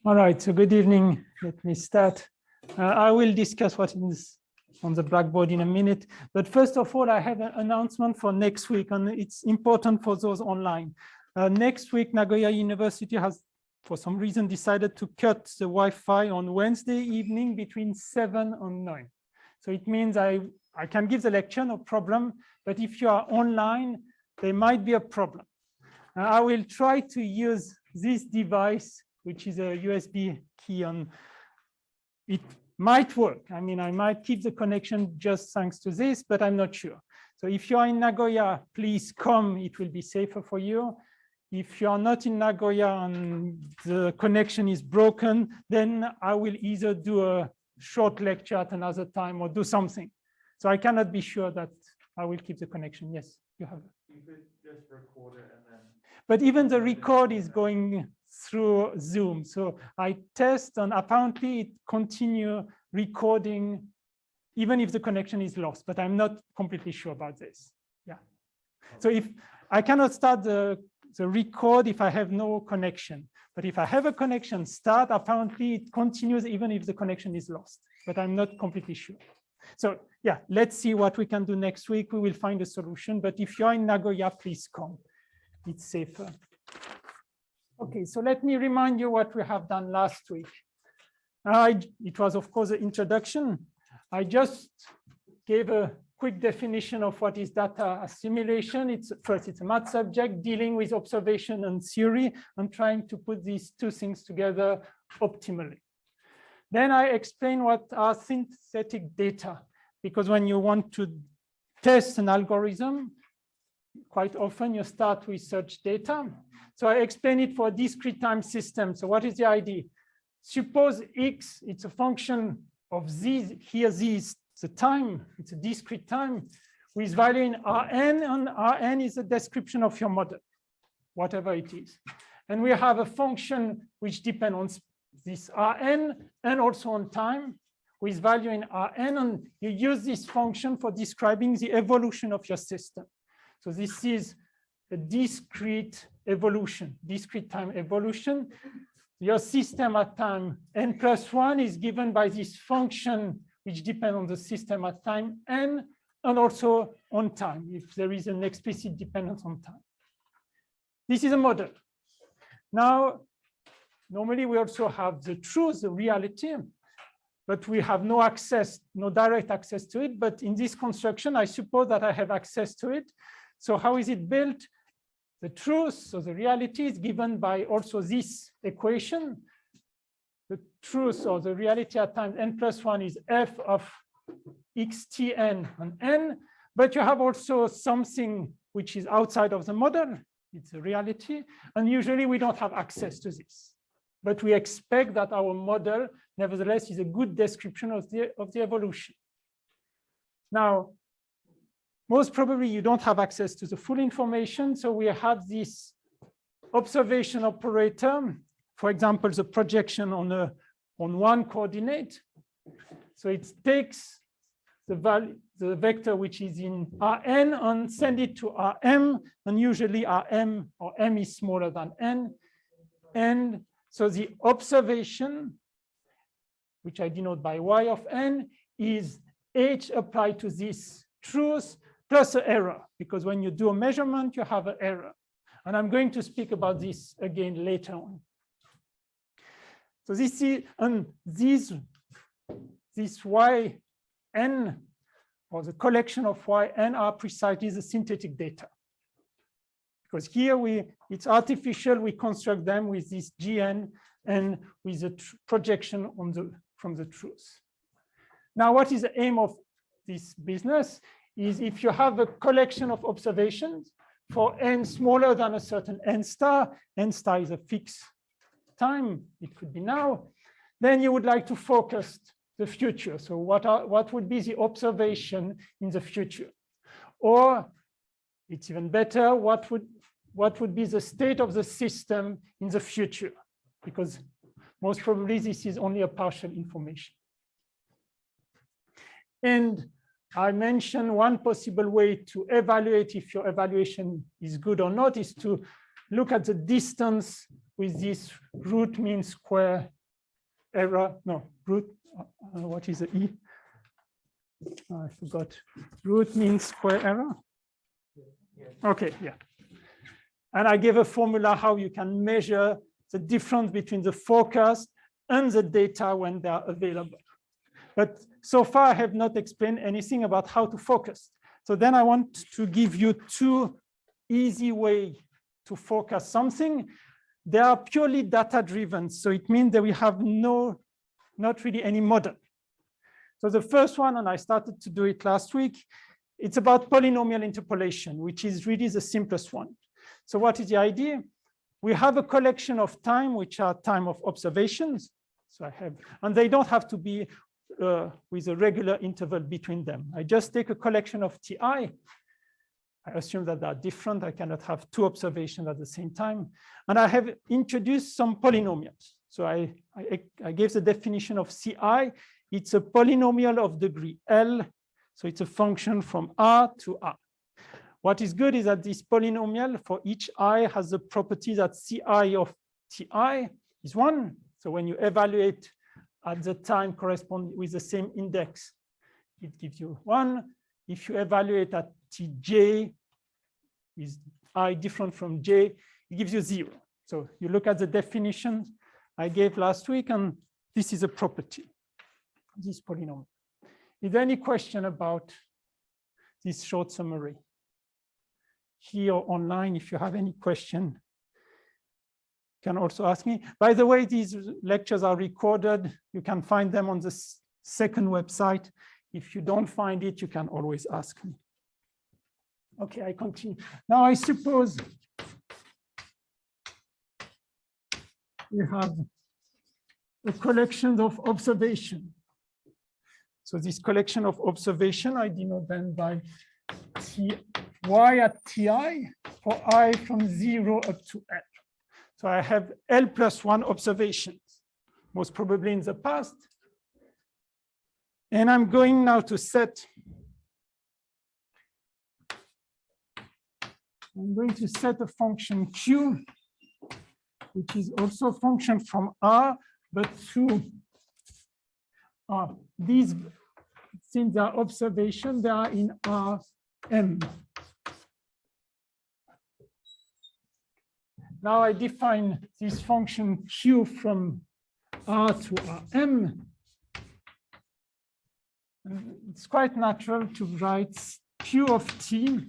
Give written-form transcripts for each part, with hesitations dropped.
All right, so good evening. Let me start. I will discuss what is on the blackboard in a minute. But first of all, I have an announcement for next week, and it's important for those online. Next week, Nagoya University has, for some reason, decided to cut the Wi-Fi on Wednesday evening between 7 and 9. So it means I can give the lecture, no problem. But if you are online, there might be a problem. I will try to use this device, which is a USB key on. It might work. I mean, I might keep the connection just thanks to this, but I'm not sure. So if you are in Nagoya, please come. It will be safer for you. If you are not in Nagoya and the connection is broken, then I will either do a short lecture at another time or do something. So I cannot be sure that I will keep the connection. Yes, you have. You could just record it and then. But even the record is going through Zoom. So I test, and apparently it continues recording even if the connection is lost, but I'm not completely sure about this. Yeah. So if I cannot start the record if I have no connection, but if I have a connection start, apparently it continues even if the connection is lost, but I'm not completely sure. So yeah, let's see what we can do next week. We will find a solution, but if you're in Nagoya, please come. It's safer. Okay, so let me remind you what we have done last week. It was, of course, an introduction. I just gave a quick definition of what is data assimilation. First, it's a math subject dealing with observation and theory and trying to put these two things together optimally. Then I explain what are synthetic data, because when you want to test an algorithm, quite often you start with such data. So I explain it for a discrete time system. So what is the idea? Suppose X, it's a function of Z, here Z is the time, it's a discrete time with value in Rn, and Rn is a description of your model, whatever it is. And we have a function which depends on this Rn and also on time with value in Rn, and you use this function for describing the evolution of your system. So this is a discrete evolution, discrete time evolution. Your system at time n+1 is given by this function which depends on the system at time n and also on time, if there is an explicit dependence on time. This is a model. Now, normally we also have the truth, the reality, but we have no access, no direct access to it. But in this construction, I suppose that I have access to it. So how is it built? The truth, so the reality is given by also this equation. The truth or the reality at time n+1 is f of xtn and n, but you have also something which is outside of the model. It's a reality, and usually we don't have access to this. But we expect that our model, nevertheless, is a good description of the evolution. Now, most probably you don't have access to the full information, so we have this observation operator, for example, the projection on one coordinate. So it takes the value, the vector which is in Rn, and send it to Rm, and usually Rm or m is smaller than n. And so the observation, which I denote by y of n, is h applied to this truth plus an error, because when you do a measurement, you have an error. And I'm going to speak about this again later on. So this is, and this yn, or the collection of yn are precisely the synthetic data. Because here it's artificial, we construct them with this gn and with the projection from the truth. Now, what is the aim of this business? Is if you have a collection of observations for n smaller than a certain n star is a fixed time, it could be now, then you would like to focus the future. So what would be the observation in the future? Or it's even better, what would be the state of the system in the future? Because most probably this is only a partial information. And I mentioned one possible way to evaluate if your evaluation is good or not is to look at the distance with this root mean square error, no, root, what is the E? I forgot. Root means square error. Okay, yeah. And I gave a formula how you can measure the difference between the forecast and the data when they are available. But so far, I have not explained anything about how to focus. So then I want to give you two easy ways to forecast something. They are purely data-driven. So it means that we have not really any model. So the first one, and I started to do it last week, it's about polynomial interpolation, which is really the simplest one. So what is the idea? We have a collection of time, which are time of observations. So I have, and they don't have to be with a regular interval between them. I just take a collection of TI. I assume that they are different. I cannot have two observations at the same time. And I have introduced some polynomials. So I gave the definition of CI. It's a polynomial of degree L. So it's a function from R to R. What is good is that this polynomial for each I has the property that CI of TI is 1. So when you evaluate at the time corresponding with the same index, it gives you 1. If you evaluate at Tj with I different from j, it gives you 0. So you look at the definitions I gave last week, and this is a property, this polynomial. Is there any question about this short summary? Here or online, if you have any question, you can also ask me. By the way, these lectures are recorded. You can find them on the second website. If you don't find it, you can always ask me. Okay, I continue. Now, I suppose we have a collection of observation. So this collection of observation, I denote them by y at ti for I from 0 up to L. So I have L plus 1 observations, most probably in the past. And I'm going now to set, I'm going to set a function Q, which is also a function from R, but to these, since they are observations, they are in Rm. Now I define this function Q from R to Rm. It's quite natural to write Q of t.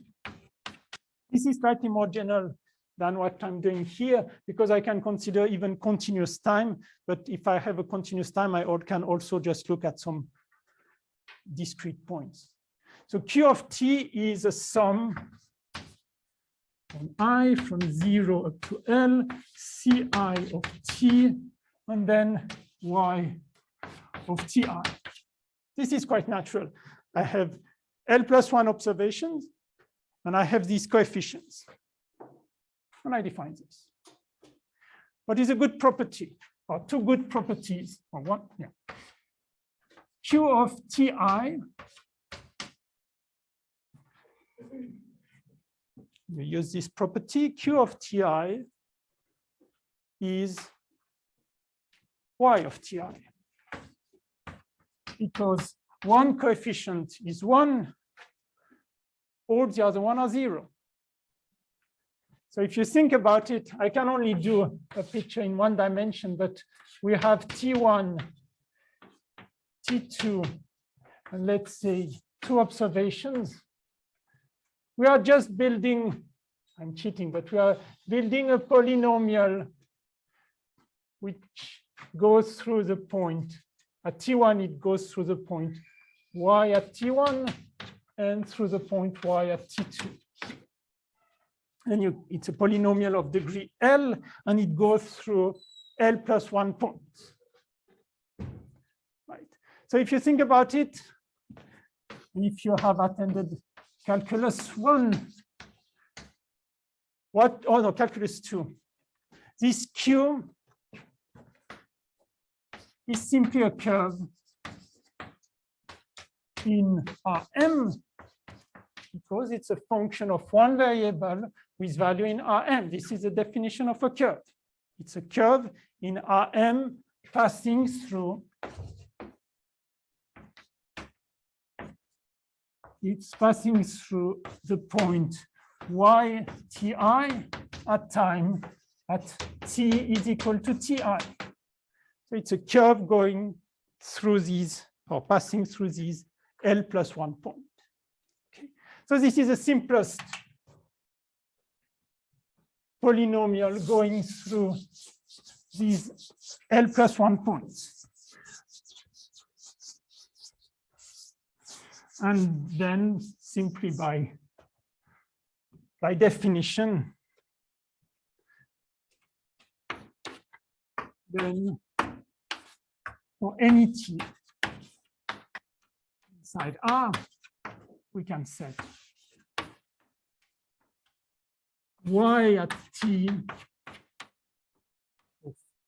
This is slightly more general than what I'm doing here, because I can consider even continuous time. But if I have a continuous time, I can also just look at some discrete points. So Q of t is a sum from I from 0 up to L, Ci of t, and then y of ti. This is quite natural. I have L plus 1 observations, and I have these coefficients. And I define this. What is a good property, or two good properties, or one? Yeah. Q of ti we use this property. Q of ti is y of ti, because one coefficient is 1, all the other one are 0. So if you think about it, I can only do a picture in one dimension, but we have T1, T2, and let's say 2 observations. We are just building, I'm cheating, but we are building a polynomial which goes through the point. At T1, it goes through the point y at T1 and through the point y at T2. And it's a polynomial of degree L, and it goes through L plus 1 points. Right. So if you think about it, if you have attended calculus 1, calculus 2, this Q is simply a curve in Rm, because it's a function of one variable with value in Rm. This is the definition of a curve. It's a curve in Rm passing through, it's passing through the point y ti at time at t is equal to ti. So it's a curve going through these, or passing through these L plus 1 point. Okay. So this is the simplest polynomial going through these L plus 1 points. And then simply by definition, then for any t inside R, we can set y at t,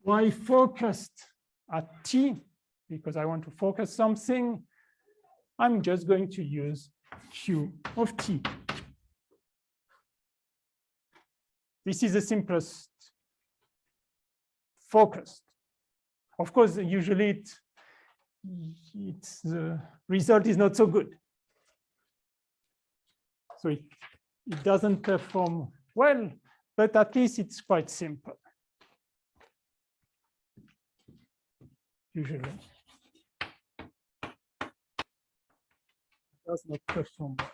y focused at t, because I want to focus something. I'm just going to use q of t. This is the simplest focused. Of course, usually the result is not so good. So it doesn't perform well, but at least it's quite simple. Usually. It does not perform well.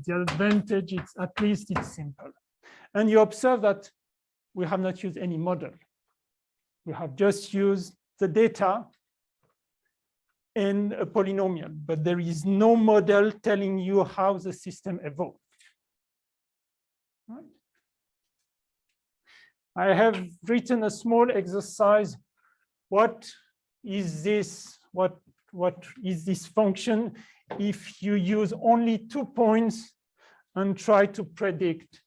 The advantage is at least it's simple. And you observe that we have not used any model. We have just used the data and a polynomial, but there is no model telling you how the system evolved. Right? I have written a small exercise. What is this? What is this function if you use only 2 points and try to predict?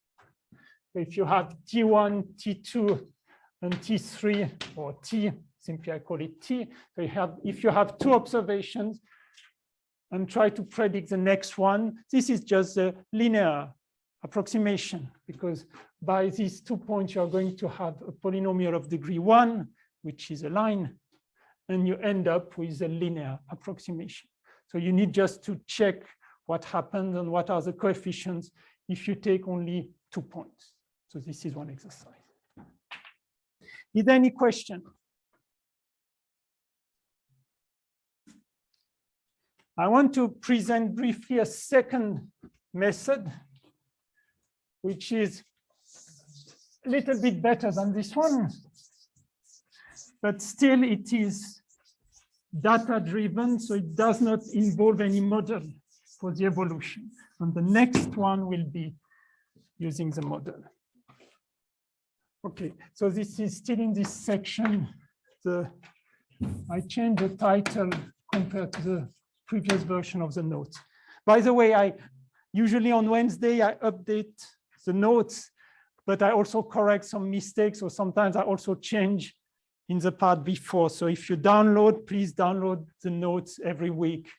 If you have T1, T2, and T3, or T, simply I call it T. So if you have 2 observations and try to predict the next one, this is just a linear approximation, because by these 2 points, you're going to have a polynomial of degree 1, which is a line, and you end up with a linear approximation. So you need just to check what happened and what are the coefficients if you take only 2 points. So this is one exercise. Is there any question? I want to present briefly a second method, which is a little bit better than this one, but still it is data-driven, so it does not involve any model for the evolution. And the next one will be using the model. Okay, so this is still in this section. I changed the title compared to the previous version of the notes. By the way, usually on Wednesday, I update the notes, but I also correct some mistakes, or sometimes I also change in the part before. So if you download, please download the notes every week,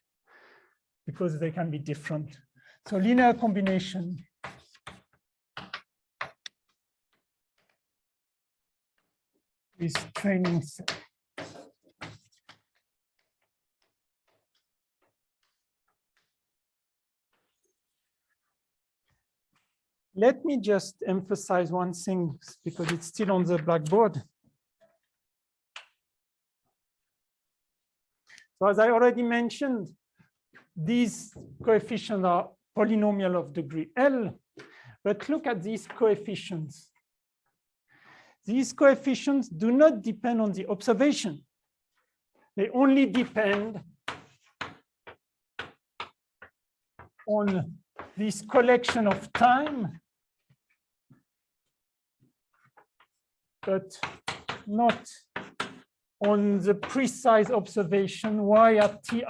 because they can be different. So linear combination. Is training set. Let me just emphasize one thing, because it's still on the blackboard. So as I already mentioned, these coefficients are polynomial of degree L, but look at these coefficients. These coefficients do not depend on the observation. They only depend on this collection of time, but not on the precise observation y at ti.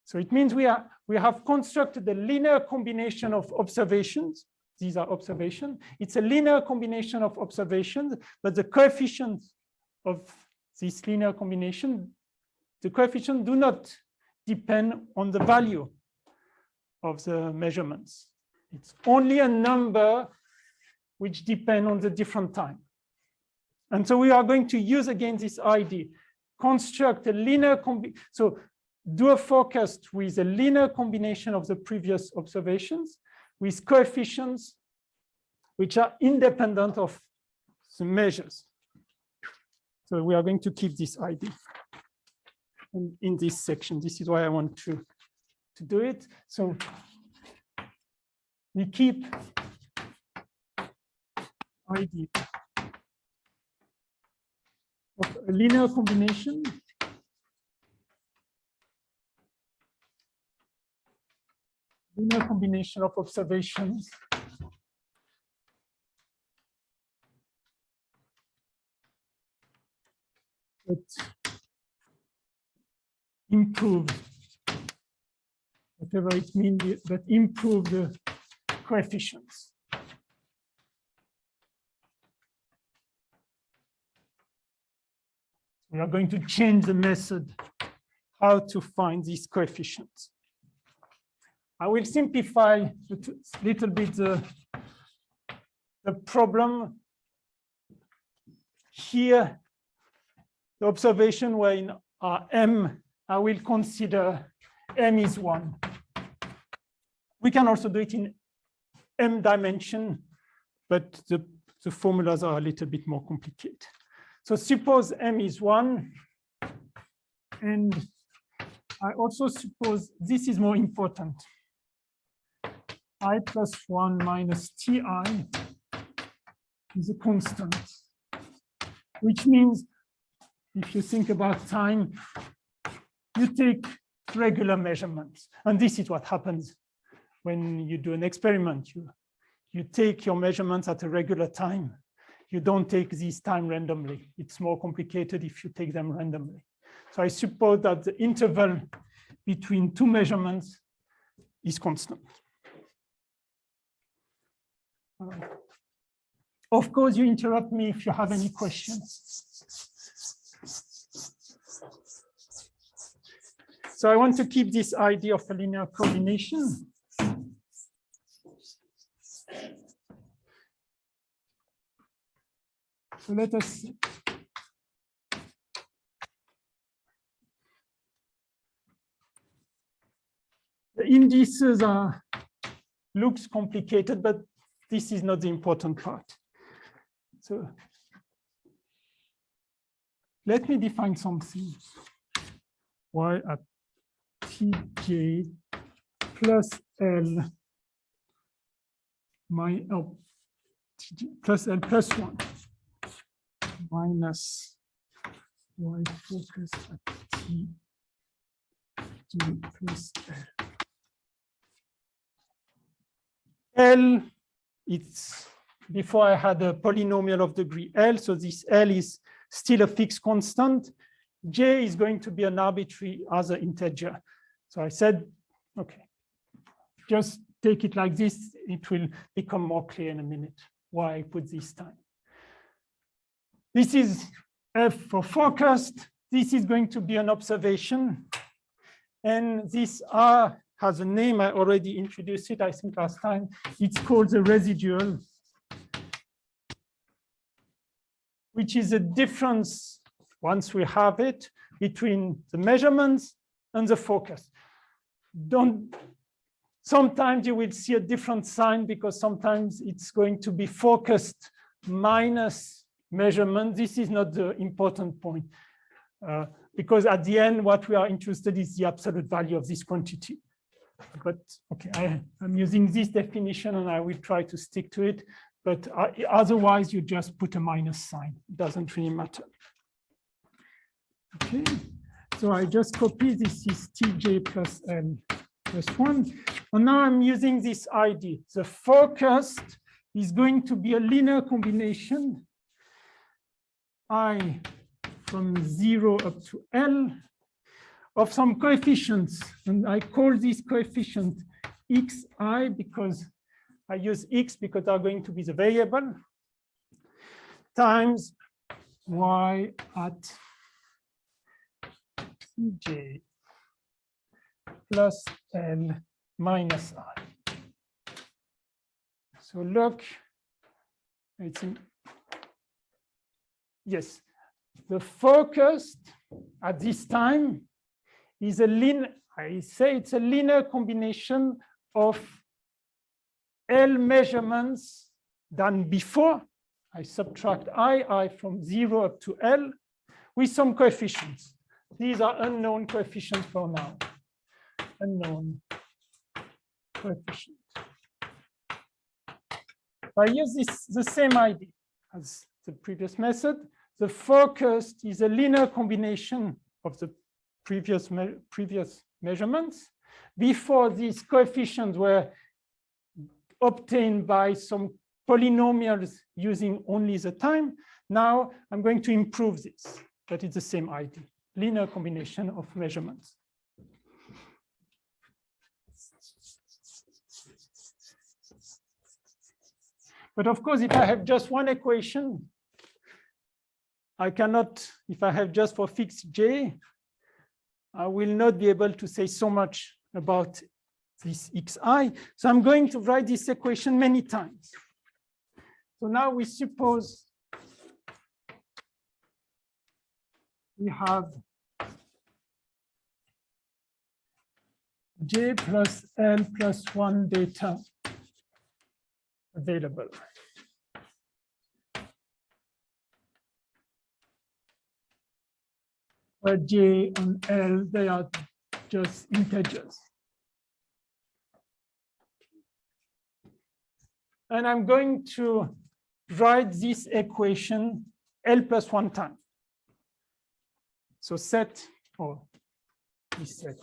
So it means we have constructed a linear combination of observations. These are observations. It's a linear combination of observations, but the coefficients of this linear combination the coefficients do not depend on the value of the measurements. It's only a number which depend on the different time. And so we are going to use again this idea, construct a linear so do a forecast with a linear combination of the previous observations with coefficients which are independent of the measures. So we are going to keep this idea. And in this section, this is why I want to do it. So we keep idea of a linear combination of observations that improve whatever it means, but improve the coefficients. We are going to change the method how to find these coefficients. I will simplify a little bit the problem. Here, the observation were in M, I will consider M is 1. We can also do it in M dimension, but the formulas are a little bit more complicated. So suppose M is 1, and I also suppose this is more important. I plus 1 minus Ti is a constant, which means if you think about time, you take regular measurements. And this is what happens when you do an experiment. You take your measurements at a regular time. You don't take this time randomly. It's more complicated if you take them randomly. So I suppose that the interval between two measurements is constant. Of course, you interrupt me if you have any questions. So I want to keep this idea of a linear combination. So let us see. The indices looks complicated, but this is not the important part. So let me define something. Y at Tj plus L plus L plus 1 minus Y focus at Tj plus L. L, it's before I had a polynomial of degree L, so this L is still a fixed constant. J is going to be an arbitrary other integer. So I said, okay, just take it like this. It will become more clear in a minute why I put this time. This is F for forecast. This is going to be an observation. And this R has a name. I already introduced it, I think, last time. It's called the residual, which is a difference, once we have it, between the measurements and the forecast. Sometimes you will see a different sign because sometimes it's going to be forecast minus measurement. This is not the important point because at the end, what we are interested in is the absolute value of this quantity. But okay, I'm using this definition and I will try to stick to it. But otherwise, you just put a minus sign. It doesn't really matter. Okay, so I just copy this is Tj plus L plus 1. And now I'm using this ID. The forecast is going to be a linear combination I from 0 up to L of some coefficients. And I call this coefficient xi because I use x because they're going to be the variable times y at Tj plus L minus I. So look, it's in, yes, the focus at this time is a linear, I say it's a linear combination of L measurements done before. I subtract I from 0 up to L with some coefficients. These are unknown coefficients for now. Unknown coefficient. I use the same idea as the previous method. The focus is a linear combination of the previous measurements. Before, these coefficients were obtained by some polynomials using only the time. Now I'm going to improve this, but it's the same idea, linear combination of measurements. But of course, if I have just one equation, I cannot, if I have just for fixed J, I will not be able to say so much about this xi. So I'm going to write this equation many times. So now we suppose we have J plus L plus 1 data available. Where J and L, they are just integers. And I'm going to write this equation L plus 1 time. So set, or this set.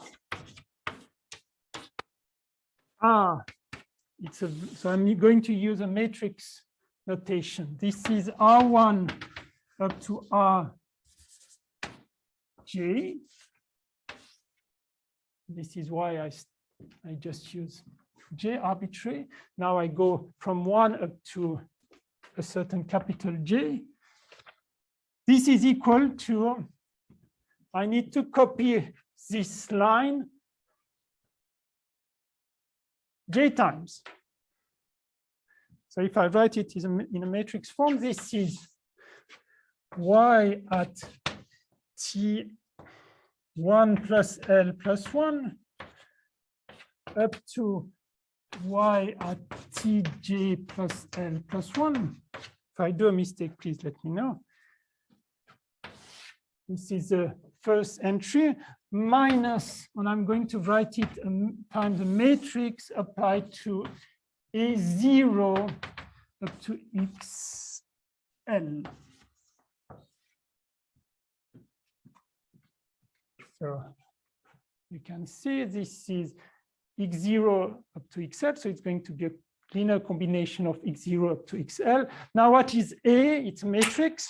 So I'm going to use a matrix notation. This is R1 up to Rj. This is why I just use J arbitrary. Now I go from 1 up to a certain capital J. This is equal to, I need to copy this line J times. So if I write it in a matrix form, this is y at T1 plus L plus 1 up to y at Tj plus L plus 1. If I do a mistake, please let me know. This is the first entry minus, and I'm going to write it times the matrix applied to A0 up to XL. So you can see this is X0 up to XL, so it's going to be a linear combination of X0 up to XL. Now what is A? It's a matrix.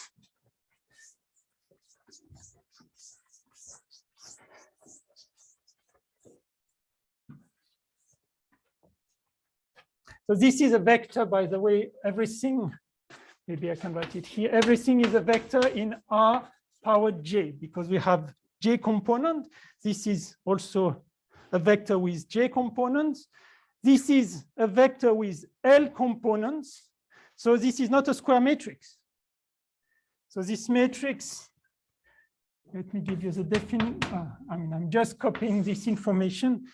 So this is a vector, by the way, everything, maybe I can write it here. Everything is a vector in R power J because we have J component. This is also a vector with J components. This is a vector with L components. So this is not a square matrix. So this matrix, let me give you the definition. I'm just copying this information.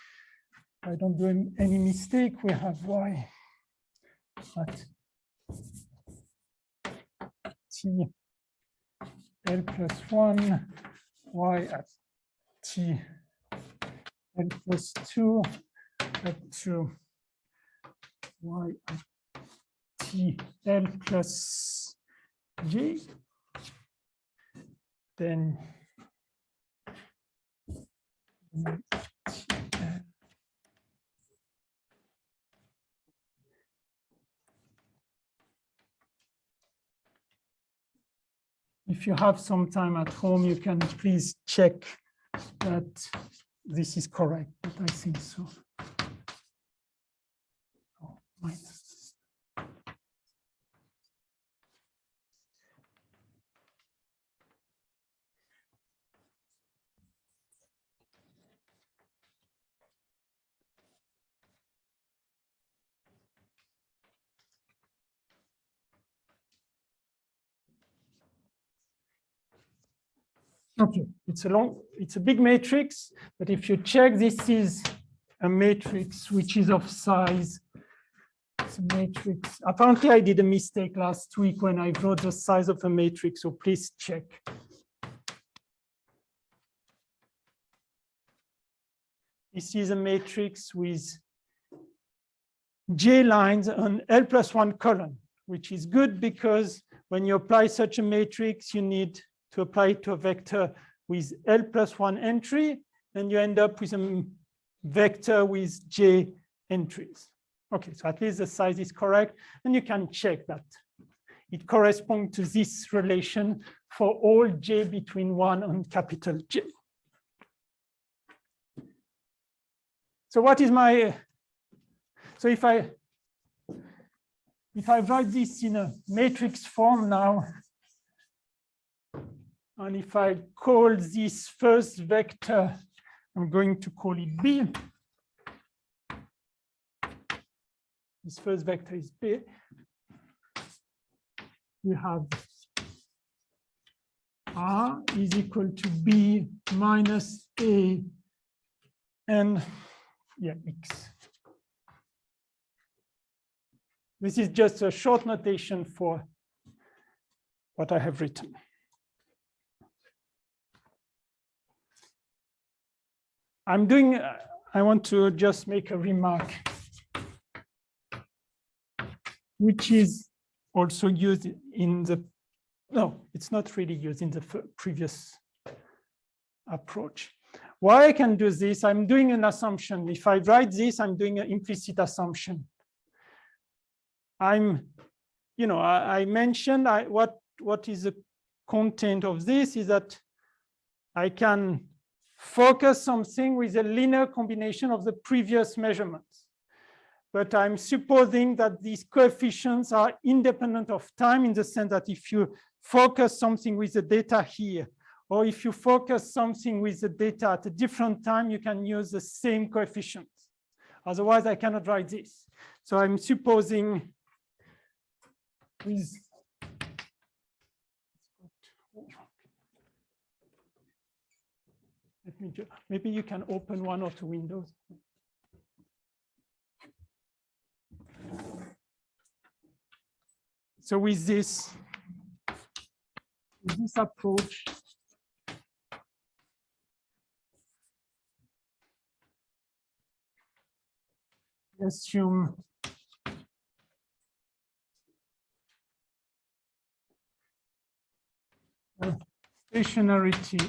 I don't do any mistake. We have Y at T L plus 1, Y at T L plus 2 up to Y at T L plus J. Then if you have some time at home, you can please check that this is correct, but I think so. Oh, minus. Okay, it's a big matrix, but if you check, this is a matrix which is of size. It's a matrix. Apparently, I did a mistake last week when I wrote the size of a matrix, so please check. This is a matrix with J lines on L+1 column, which is good because when you apply such a matrix, you need to apply it to a vector with L+1 entry, and you end up with a vector with J entries. Okay, so at least the size is correct, and you can check that it corresponds to this relation for all J between 1 and capital J. So what is my, so if I write this in a matrix form now, and if I call this first vector, I'm going to call it B. This first vector is B. We have R is equal to B minus A and X. This is just a short notation for what I have written. I want to just make a remark, which is also used in the, no, it's not really used in the previous approach. Why I can do this, I'm doing an assumption. If I write this, I'm doing an implicit assumption. I mentioned what is the content of this is that I can focus something with a linear combination of the previous measurements. But I'm supposing that these coefficients are independent of time in the sense that if you focus something with the data here, or if you focus something with the data at a different time, you can use the same coefficients. Otherwise, I cannot write this. So I'm supposing with maybe you can open one or two windows. So with this approach, we assume stationarity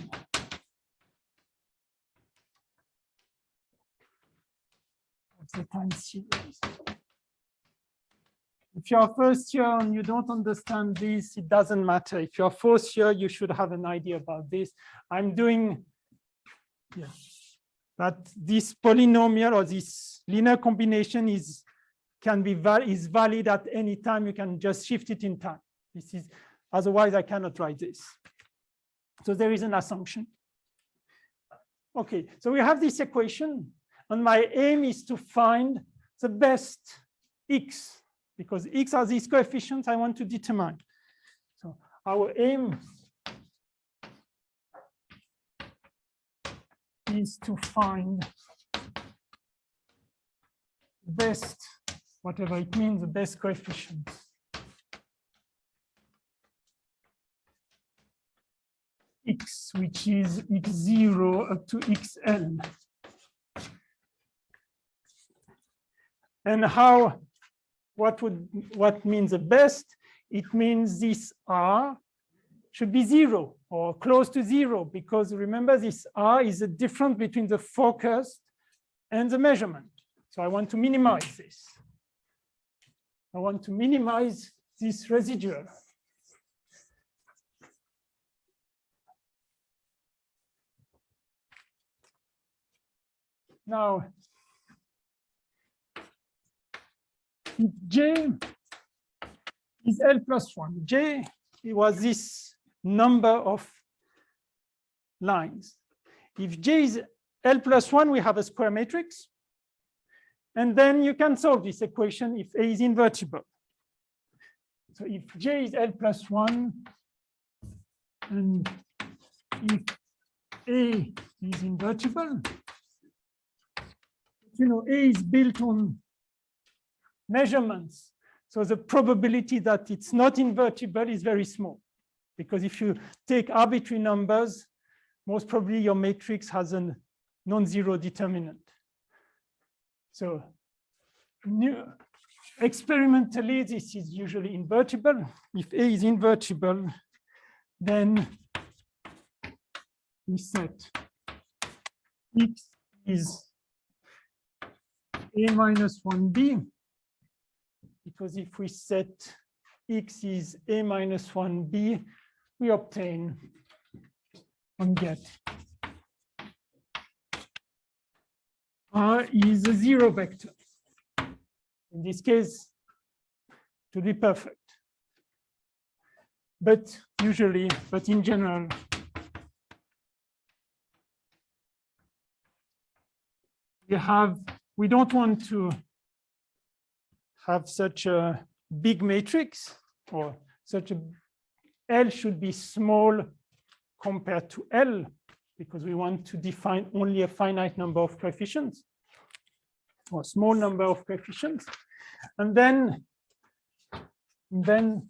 of the time series. If you're first year and you don't understand this, it doesn't matter. If you're fourth year, you should have an idea about this. I'm doing, that this polynomial or this linear combination is valid at any time. You can just shift it in time. This is, otherwise I cannot write this. So there is an assumption. Okay, so we have this equation, and my aim is to find the best X, because X are these coefficients I want to determine. So our aim is to find best, whatever it means, the best coefficients. X, which is x0 up to xn. And what means the best? It means this R should be 0 or close to 0, because remember this R is the difference between the focus and the measurement. So I want to minimize this. I want to minimize this residual. Now, if J is L+1, J was this number of lines. If J is L+1, we have a square matrix. And then you can solve this equation if A is invertible. So if J is L+1, and if A is invertible. You know, A is built on measurements. So the probability that it's not invertible is very small. Because if you take arbitrary numbers, most probably your matrix has a non-zero determinant. So experimentally, this is usually invertible. If A is invertible, then we set X is A minus 1B, because if we set X is A minus 1B, we obtain on get R is a zero vector. In this case, to be perfect. But usually, but in general, we don't want to have such a big matrix, or such a L should be small compared to L, because we want to define only a finite number of coefficients, or a small number of coefficients. And then there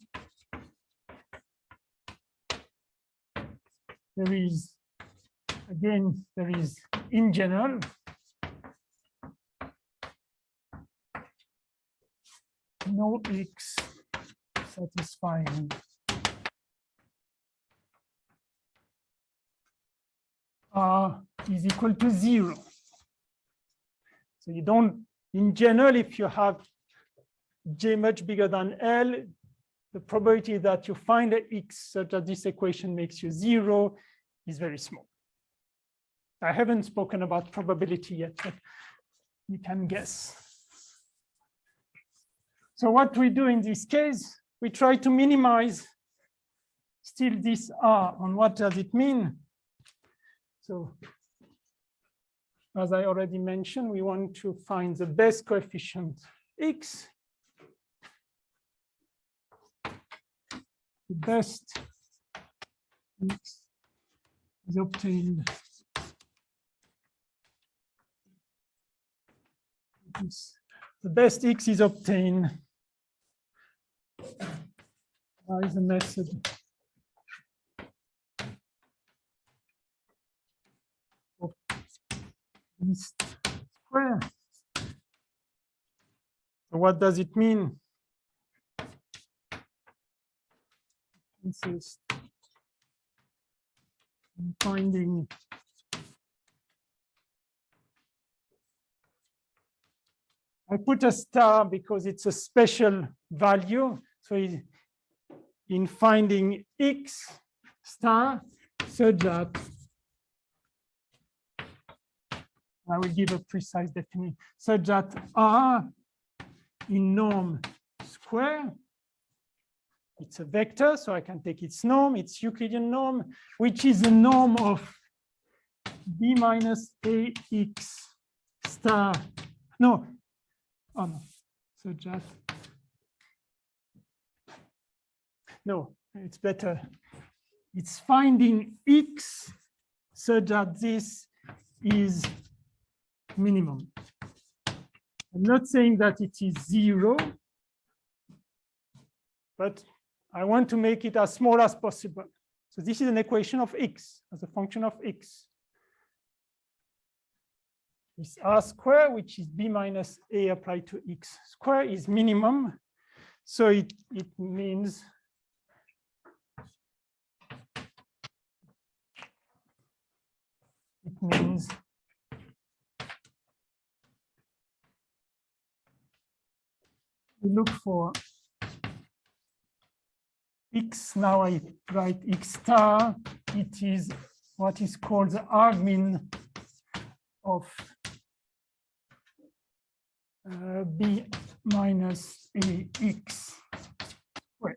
is, again, there is in general no X satisfying R is equal to 0. So you don't, in general, if you have J much bigger than L, the probability that you find an X such that this equation makes you 0 is very small. I haven't spoken about probability yet, but you can guess. So what we do in this case, we try to minimize still this R. And what does it mean? So as I already mentioned, we want to find the best coefficient X. The best X is obtained the best X is obtained by the method of least square. So what does it mean? Insist in finding I put a star because it's a special value. So in finding X star, so that I will give a precise definition, such that R in norm square, it's a vector, so I can take its norm, its Euclidean norm, which is the norm of B minus AX star. No. Oh no, so just, no, it's better. It's finding X so that this is minimum. I'm not saying that it is 0, but I want to make it as small as possible. So this is an equation of X as a function of X. This R square, which is B minus A applied to X square, is minimum. So it means we look for X. Now I write X star. It is what is called the argmin of B minus AX squared.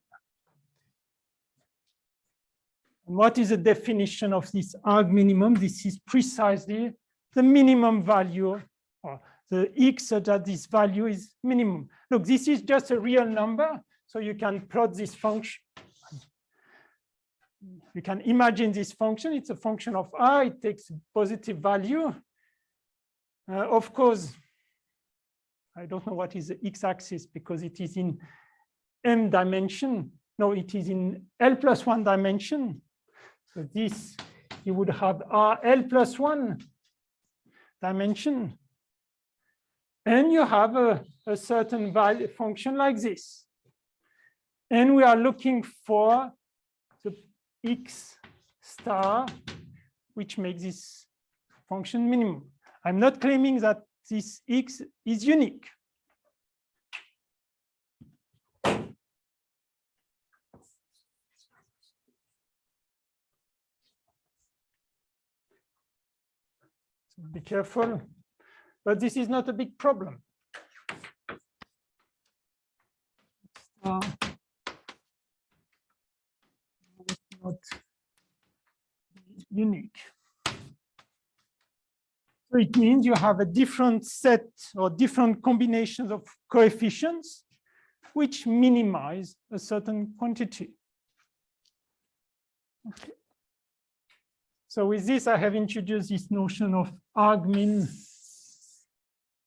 And what is the definition of this arg minimum? This is precisely the minimum value, or the X so that this value is minimum. Look, this is just a real number, so you can plot this function. you can imagine this function. It's a function of r. It takes positive value. Of course, I don't know what is the x-axis because it is in m dimension. No, it is in L plus 1 dimension. So this, you would have L plus 1 dimension. And you have a certain value function like this. And we are looking for the x star, which makes this function minimum. I'm not claiming that this x is unique. So be careful, but this is not a big problem. It's not unique. So it means you have a different set or different combinations of coefficients which minimize a certain quantity. Okay. So with this, I have introduced this notion of argmin.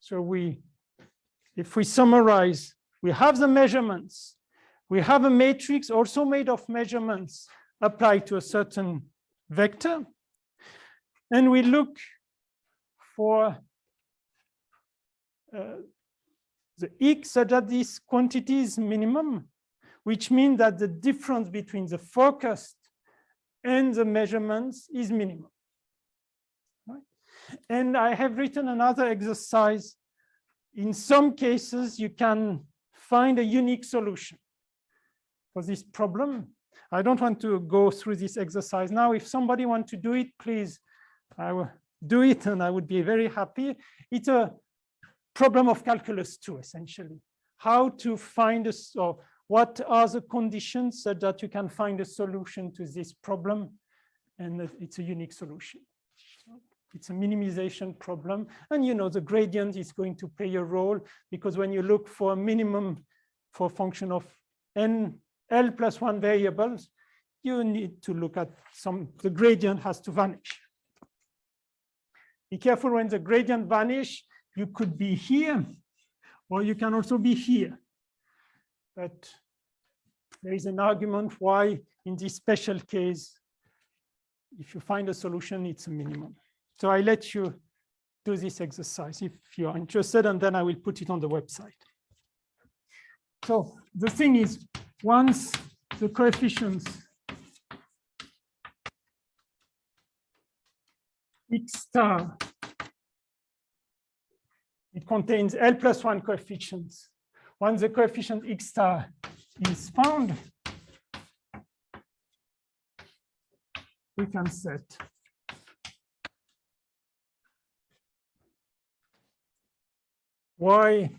So if we summarize, we have the measurements. We have a matrix also made of measurements applied to a certain vector. And we look for the x such that this quantity is minimum, which means that the difference between the forecast and the measurements is minimum. Right? And I have written another exercise. In some cases, you can find a unique solution for this problem. I don't want to go through this exercise now. If somebody wants to do it, please, I will do it and I would be very happy. It's a problem of calculus 2, essentially. How to find or what are the conditions so that you can find a solution to this problem, and it's a unique solution. So it's a minimization problem, and you know the gradient is going to play a role because when you look for a minimum for a function of L plus 1 variables, you need to look at the gradient has to vanish. Be careful when the gradient vanish, you could be here, or you can also be here. But there is an argument why, in this special case, if you find a solution, it's a minimum. So I let you do this exercise if you're interested, and then I will put it on the website. So the thing is, once the coefficients x star, it contains L plus 1 coefficients. Once the coefficient x star is found, we can set y.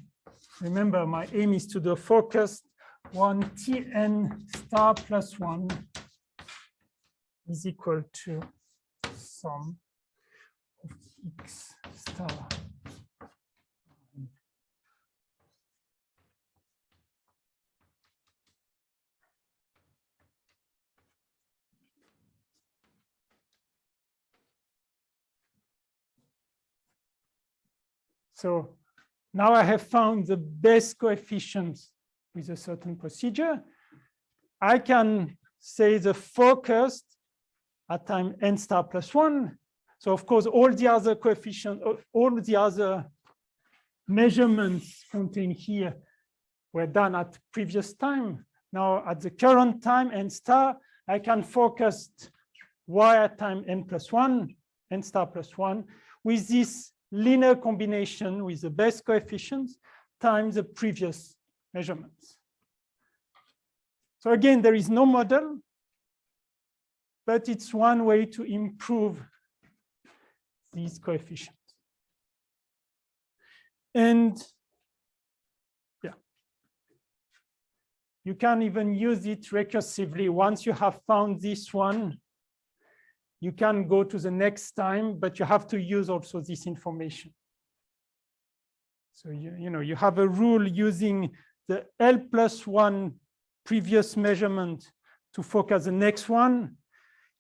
Remember, my aim is to do a forecast. 1 Tn star plus 1 is equal to sum of x star. So now I have found the best coefficients with a certain procedure. I can say the forecast at time n star plus 1. So of course, all the other coefficients, all the other measurements contained here were done at previous time. Now at the current time n star, I can forecast y at time n plus 1, n star plus 1, with this linear combination with the best coefficients times the previous measurements. So again, there is no model, but it's one way to improve these coefficients. And yeah, you can even use it recursively. Once you have found this one, you can go to the next time, but you have to use also this information. So you have a rule using the L plus 1 previous measurement to focus the next one.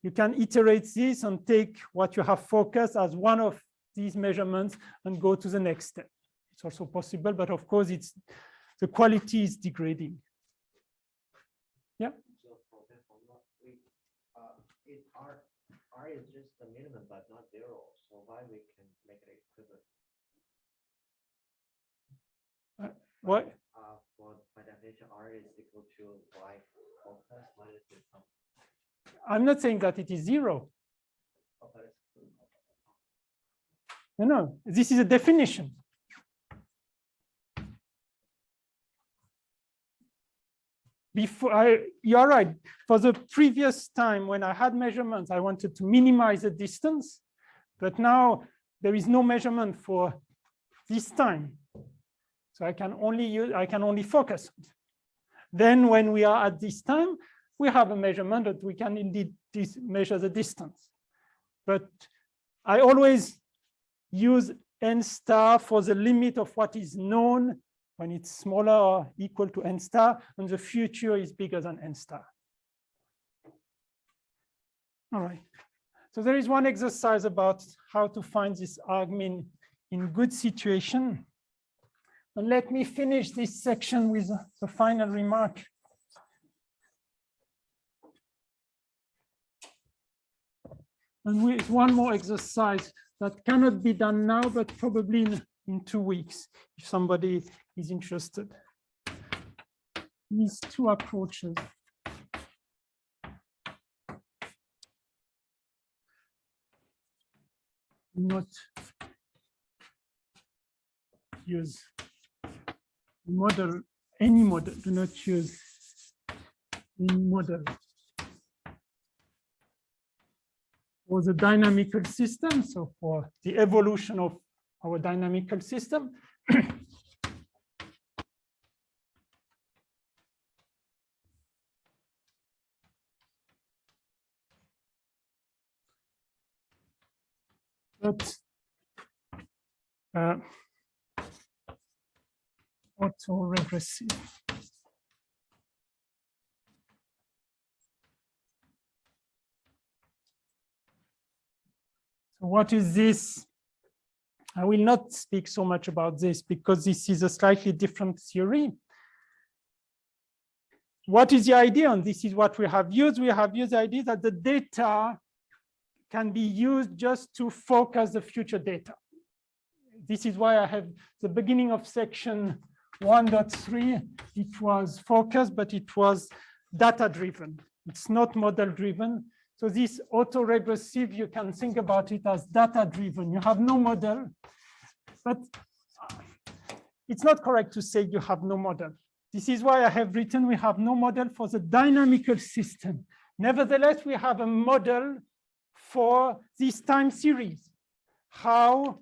you can iterate this and take what you have focused as one of these measurements and go to the next step. It's also possible, but of course, the quality is degrading. Yeah. So for example, if R is just the minimum but not 0, so why we can make it equivalent? What? For by definition, R is equal to Y focus minus the sum. I'm not saying that it is 0. No, this is a definition. You're right. For the previous time when I had measurements, I wanted to minimize the distance, but now there is no measurement for this time. So I can only focus. Then when we are at this time, we have a measurement that we can indeed measure the distance. But I always use n star for the limit of what is known when it's smaller or equal to n star, and the future is bigger than n star. All right. So there is one exercise about how to find this argmin in good situation. And let me finish this section with a final remark. And with one more exercise that cannot be done now, but probably in 2 weeks, if somebody is interested. These two approaches. Not use model, any model, do not use any model. For the dynamical system, so for the evolution of our dynamical system, but autoregressive. So what is this? I will not speak so much about this because this is a slightly different theory. What is the idea? And this is what we have used. We have used the idea that the data can be used just to focus the future data. This is why I have the beginning of section 1.3. It was focused, but it was data-driven. It's not model-driven. So this autoregressive, you can think about it as data-driven. You have no model, but it's not correct to say you have no model. This is why I have written we have no model for the dynamical system. Nevertheless, we have a model for this time series. How,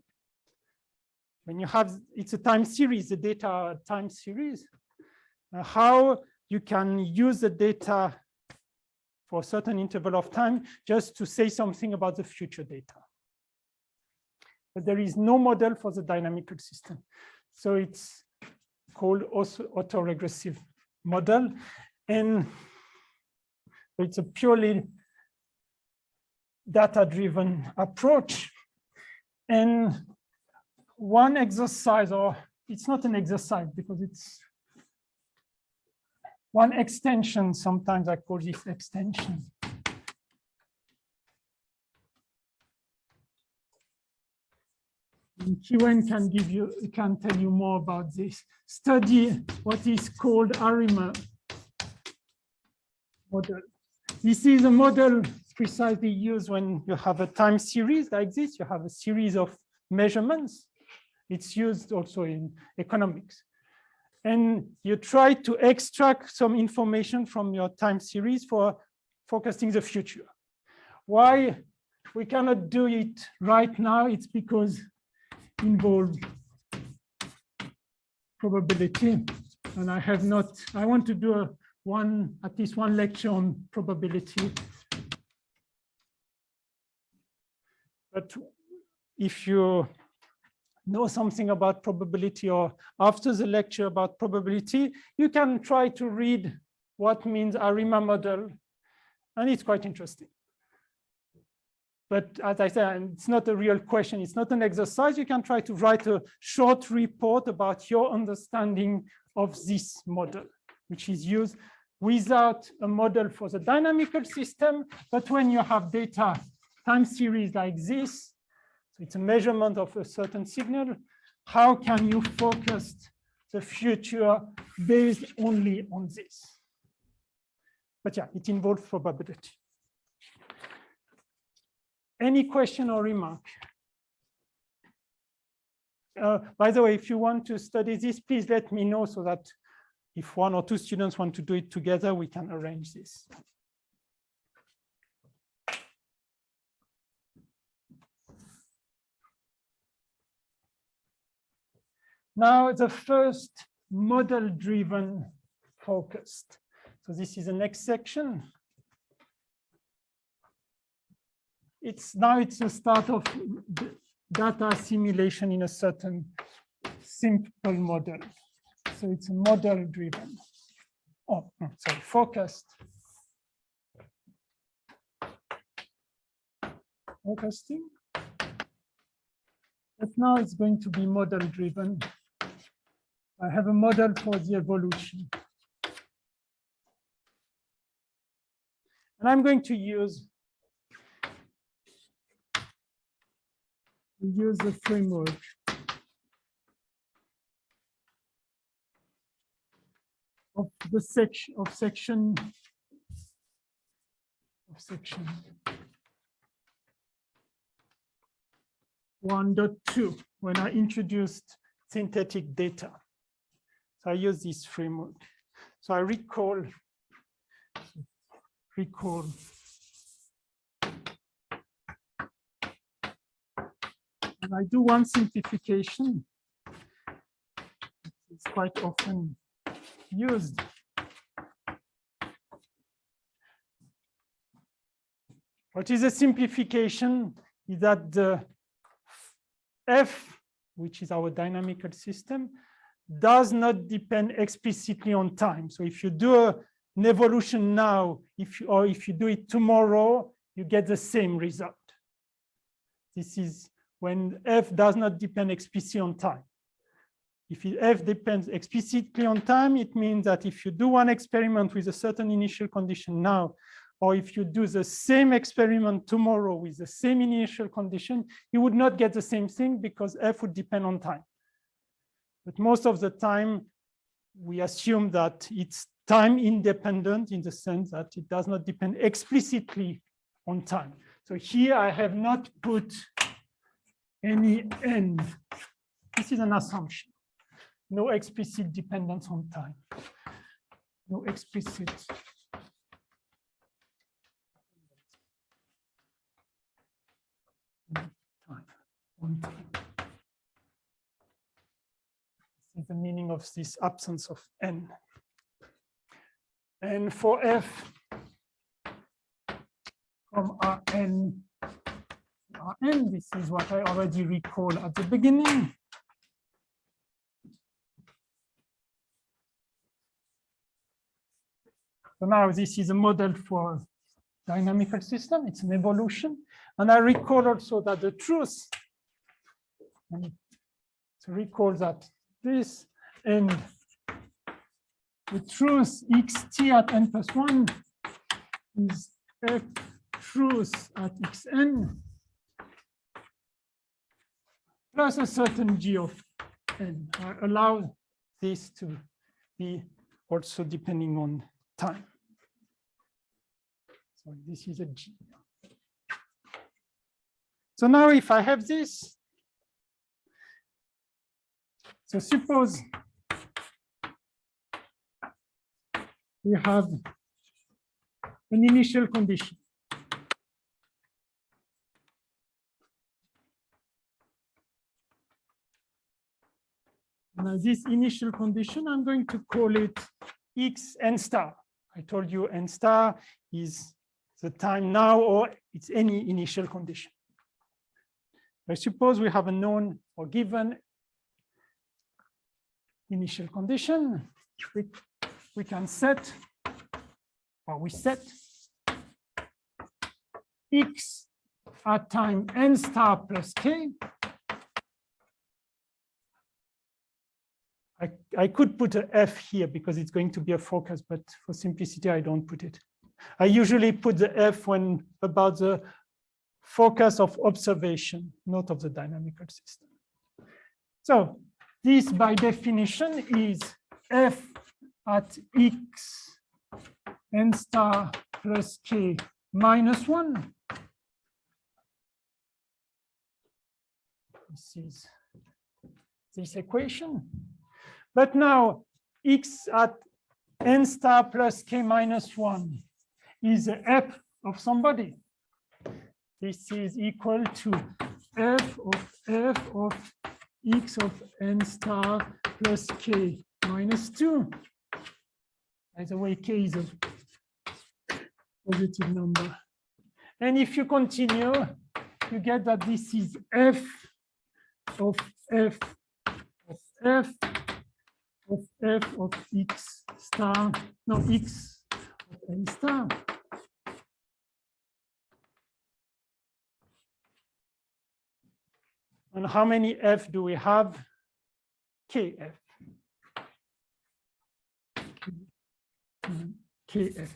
when you have, it's a time series, the data time series, how you can use the data for a certain interval of time just to say something about the future data. But there is no model for the dynamical system. So it's called also autoregressive model. And it's a purely data-driven approach. And one exercise, or it's not an exercise because it's one extension, sometimes I call this extension. And Kiwen can give you, can tell you more about this. Study what is called ARIMA model. This is a model precisely used when you have a time series like this. You have a series of measurements. It's used also in economics. And you try to extract some information from your time series for forecasting the future. Why we cannot do it right now? It's because it involves probability. And I have not, I want to do at least one lecture on probability. But if you know something about probability, or after the lecture about probability, you can try to read what means ARIMA model, and it's quite interesting. But as I said, it's not a real question. It's not an exercise. You can try to write a short report about your understanding of this model, which is used without a model for the dynamical system. But when you have data time series like this, so it's a measurement of a certain signal, how can you focus the future based only on this? But yeah, it involves probability. Any question or remark? By the way, if you want to study this, please let me know so that if one or two students want to do it together, we can arrange this. Now, the first model-driven focused. So this is the next section. Now it's the start of data assimilation in a certain simple model. So it's a model-driven. Oh, no, sorry, focused. Focusing. But now it's going to be model-driven. I have a model for the evolution. And I'm going to use the framework of the section 1.2 when I introduced synthetic data. So I use this framework. So I recall and I do one simplification. It's quite often used. What is a simplification is that the F, which is our dynamical system, does not depend explicitly on time. So if you do an evolution now, if you do it tomorrow, you get the same result. This is when F does not depend explicitly on time. If F depends explicitly on time, it means that if you do one experiment with a certain initial condition now, or if you do the same experiment tomorrow with the same initial condition, you would not get the same thing because F would depend on time. But most of the time, we assume that it's time independent in the sense that it does not depend explicitly on time. So here I have not put any n. This is an assumption. No explicit dependence on time. No explicit. On time. This is the meaning of this absence of n. And for F from Rn, this is what I already recall at the beginning. So now this is a model for dynamical system. It's an evolution. And I recall also that the truth, and to recall that this and the truth xt at n plus 1 is f truth at xn plus a certain g of n. I allow this to be also depending on time. So this is a g. So now if I have this, so suppose we have an initial condition. Now this initial condition, I'm going to call it x n star. I told you n star is the time now, or it's any initial condition. I suppose we have a known or given initial condition. We can set, or we set x at time n star plus k. I could put an F here because it's going to be a focus, but for simplicity, I don't put it. I usually put the F when about the focus of observation, not of the dynamical system. So this, by definition, is F at x n star plus k minus 1. This is this equation. But now x at n star plus k minus 1 is f of somebody. This is equal to f of x of n star plus k minus 2. By the way, k is a positive number. And if you continue, you get that this is f of f of f of f of x star, no, x of n star. And how many f do we have? Kf. Kf.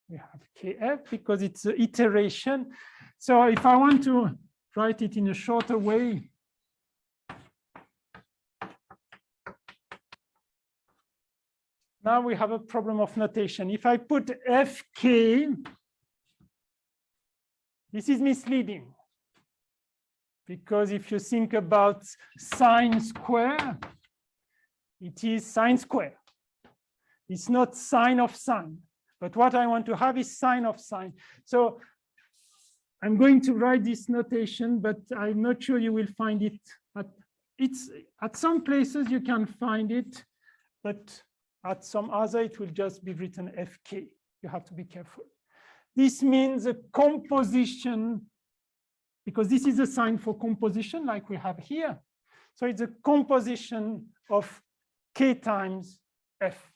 We have Kf because it's an iteration. So if I want to write it in a shorter way, now we have a problem of notation. If I put Fk, this is misleading. Because if you think about sine square, it is sine square. It's not sine of sine. But what I want to have is sine of sine. So I'm going to write this notation, but I'm not sure you will find it. At some places you can find it, but at some other it will just be written Fk. You have to be careful. This means a composition, because this is a sign for composition like we have here. So it's a composition of k times f.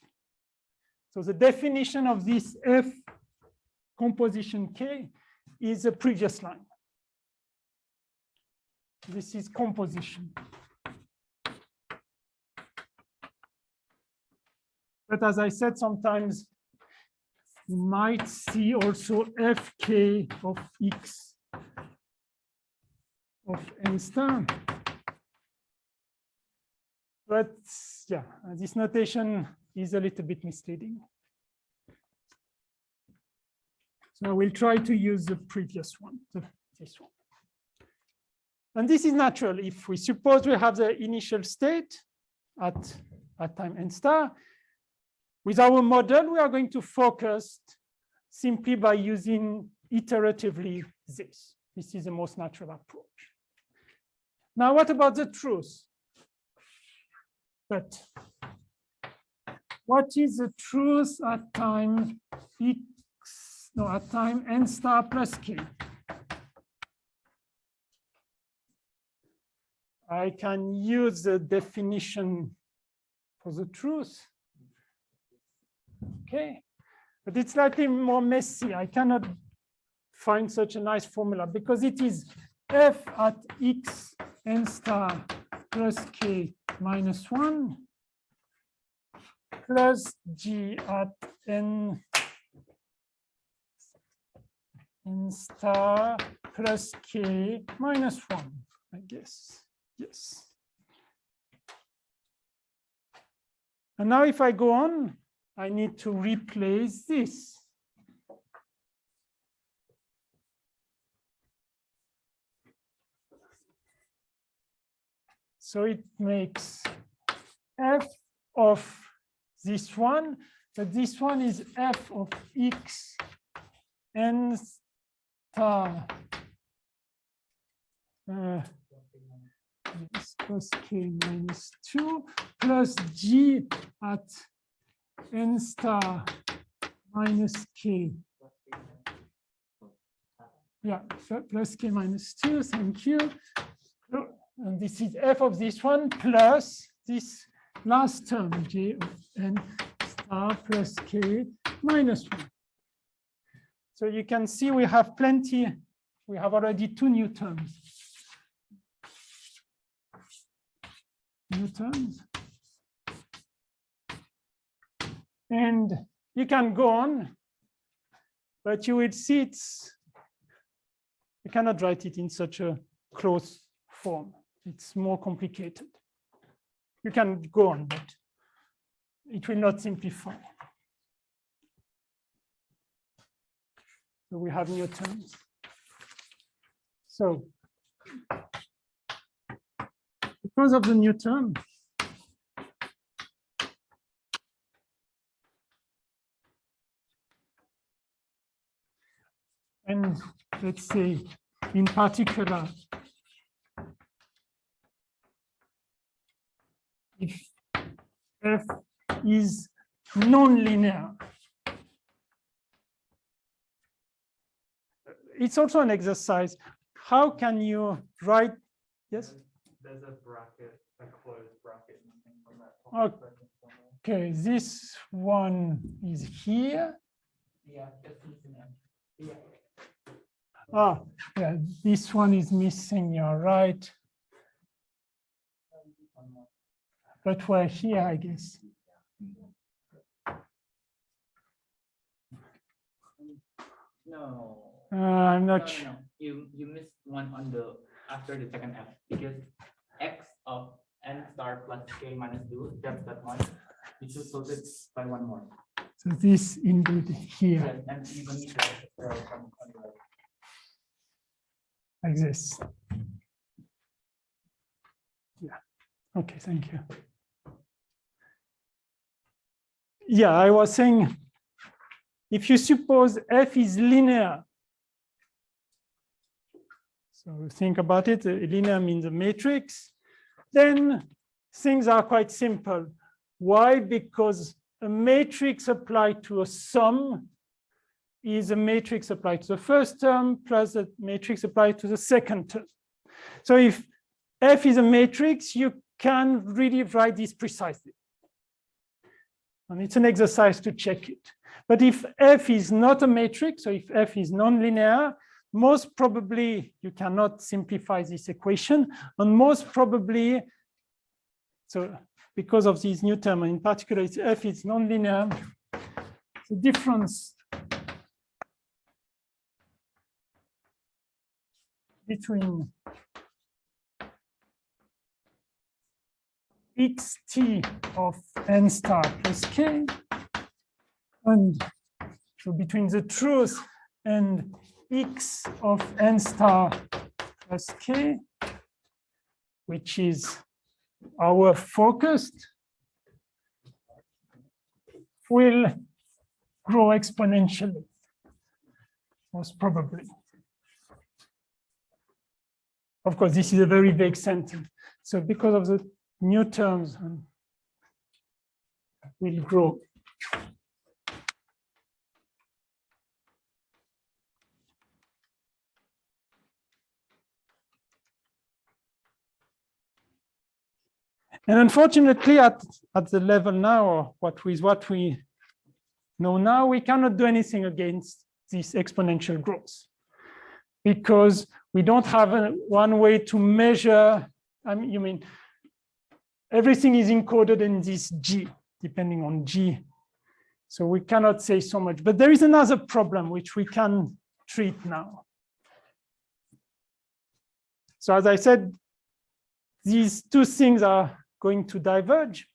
So the definition of this f composition k is a previous line. This is composition. But as I said, sometimes you might see also Fk of x of n star. But yeah, this notation is a little bit misleading. So I will try to use the previous one, this one. And this is natural. If we suppose we have the initial state at time n star, with our model, we are going to focus simply by using iteratively this. This is the most natural approach. Now, what about the truth? But what is the truth at time x, no, at time n star plus k? I can use the definition for the truth. Okay, but it's slightly more messy. I cannot find such a nice formula because it is f at x n star plus k minus 1 plus g at n star plus k minus 1, I guess. Yes. And now if I go on, I need to replace this. So it makes f of this one, but this one is f of x n star plus k minus 2 plus g at n star minus k. Yeah, so plus k minus 2, thank you. And this is f of this one plus this last term, j of n star plus k minus 1. So you can see we have plenty. We have already two new terms. New terms. And you can go on, but you will see you cannot write it in such a close form. It's more complicated. You can go on, but it will not simplify. So we have new terms. So because of the new term, and let's say in particular, if f is non-linear, it's also an exercise. How can you write? Yes? There's a bracket, a closed bracket missing from that. Okay, this one is here. Yeah, it's missing. Yeah. Ah, yeah, this one is missing, you're right. But we're here, I guess. No. I'm No, not sure. no. You missed one on the after the second F because x of n star plus k minus 2, that's that one. You just solve it by one more. So this indeed here, Yes, and you don't need to throw from on the right. like this. Yeah, okay, thank you. Yeah, I was saying, if you suppose f is linear, so think about it, linear means a matrix, then things are quite simple. Why? Because a matrix applied to a sum is a matrix applied to the first term plus a matrix applied to the second term. So if f is a matrix, you can really write this precisely. And it's an exercise to check it. But if f is not a matrix, so if f is nonlinear, most probably you cannot simplify this equation. And most probably, so because of these new terms, in particular, it's f is nonlinear, the difference between xt of n star plus k and so between the truth and x of n star plus k, which is our focus, will grow exponentially, most probably. Of course, this is a very vague sentence. So because of the new terms, will grow. And unfortunately, at the level now, or what we know now, we cannot do anything against this exponential growth because we don't have one way to measure. I mean, you mean everything is encoded in this G, depending on G. So we cannot say so much. But there is another problem which we can treat now. So as I said, these two things are going to diverge.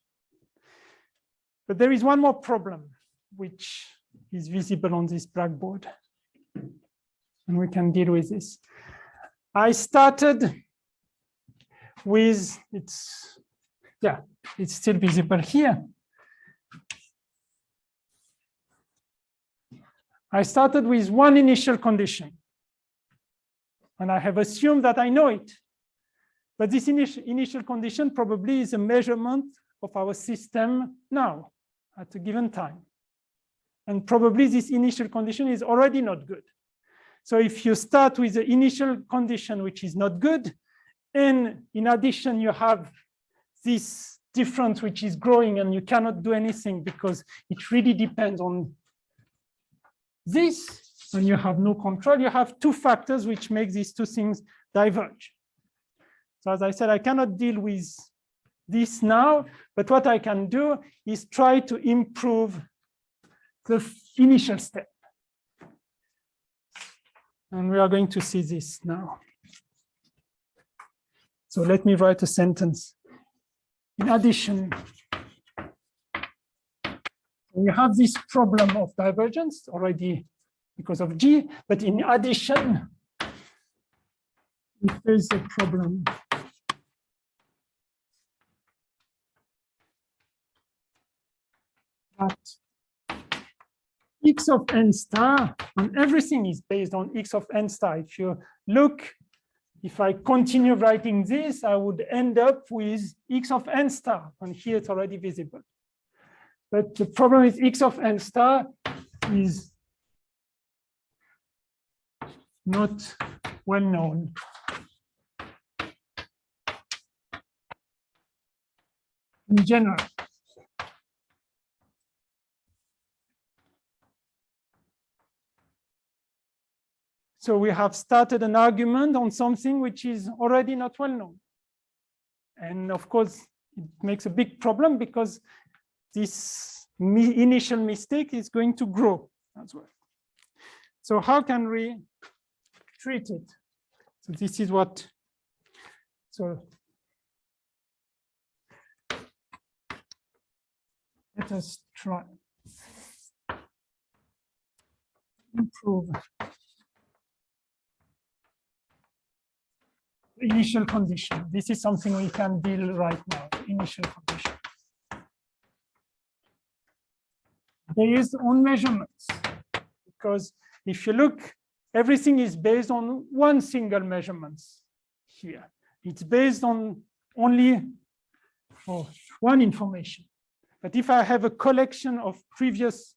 But there is one more problem which is visible on this blackboard. And we can deal with this. I started with, it's still visible here. I started with one initial condition. And I have assumed that I know it. But this initial condition probably is a measurement of our system now at a given time. And probably this initial condition is already not good. So if you start with the initial condition, which is not good, and in addition, you have this difference which is growing and you cannot do anything because it really depends on this, and you have no control, you have two factors which make these two things diverge. So as I said, I cannot deal with this now, but what I can do is try to improve the initial step. And we are going to see this now. So let me write a sentence. In addition, we have this problem of divergence already because of G, but in addition, if there's a problem that x of n star, and everything is based on x of n star. If you look, if I continue writing this, I would end up with x of n star, and here it's already visible. But the problem with x of n star is not well known. In general. So we have started an argument on something which is already not well known. And of course, it makes a big problem because this initial mistake is going to grow as well. So how can we treat it? So this is what, so let us try improve the initial condition. This is something we can deal right now, initial condition. Based on measurements, because if you look, everything is based on one single measurement here. It's based on only one information. But if I have a collection of previous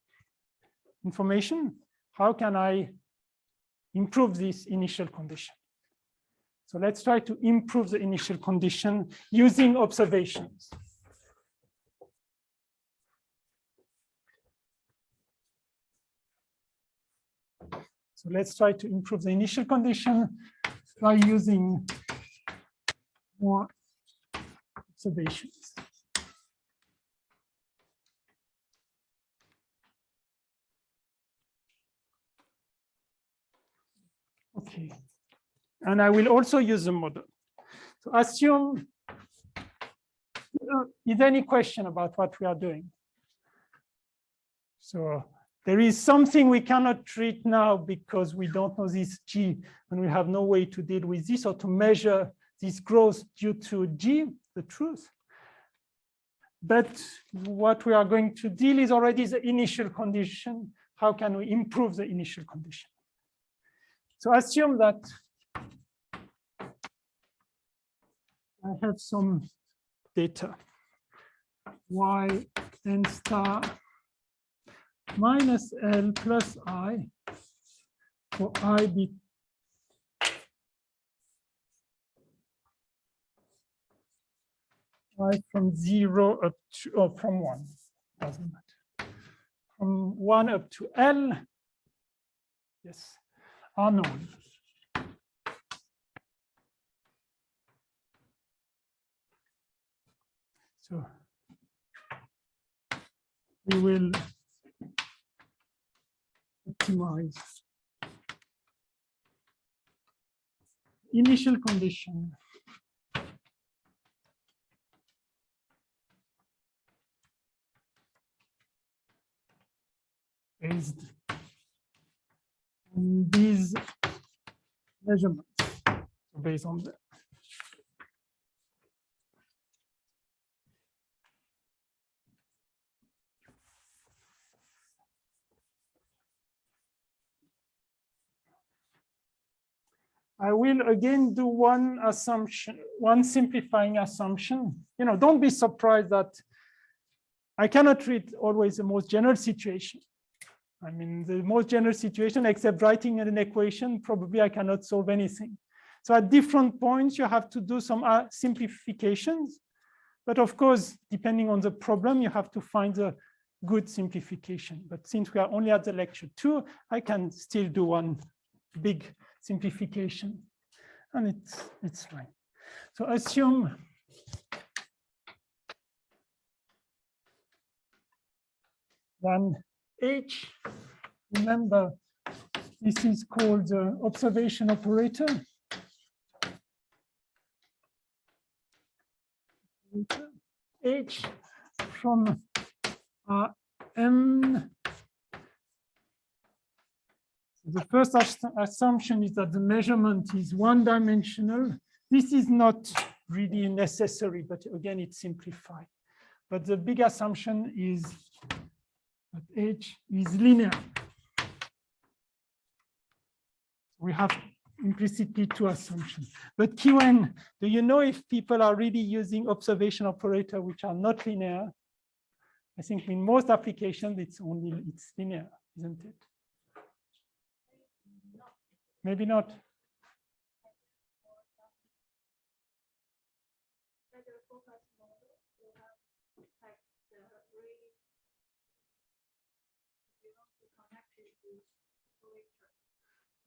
information, how can I improve this initial condition? So let's try to improve the initial condition using observations. So let's try to improve the initial condition by using more observations. Okay. And I will also use the model. So assume, is there any question about what we are doing? So there is something we cannot treat now because we don't know this G, and we have no way to deal with this or to measure this growth due to G, the truth. But what we are going to deal is already the initial condition. How can we improve the initial condition? So assume that I have some data, y n star minus L plus I for I be I from 0 up to, or from 1, doesn't matter. From 1 up to L, yes, are known. So we will optimize initial condition based on these measurements, based on that. I will again do one assumption, one simplifying assumption. Don't be surprised that I cannot treat always the most general situation. I mean, the most general situation, except writing an equation, probably I cannot solve anything. So at different points, you have to do some simplifications. But of course, depending on the problem, you have to find the good simplification. But since we are only at the lecture 2, I can still do one big simplification, and it's fine. So assume then H, remember, this is called the observation operator. H from M. The first assumption is that the measurement is one-dimensional. This is not really necessary, but again, it's simplified. But the big assumption is that H is linear. We have implicitly 2 assumptions. But Kiwen, do you know if people are really using observation operator which are not linear? I think in most applications it's linear, isn't it? Maybe not.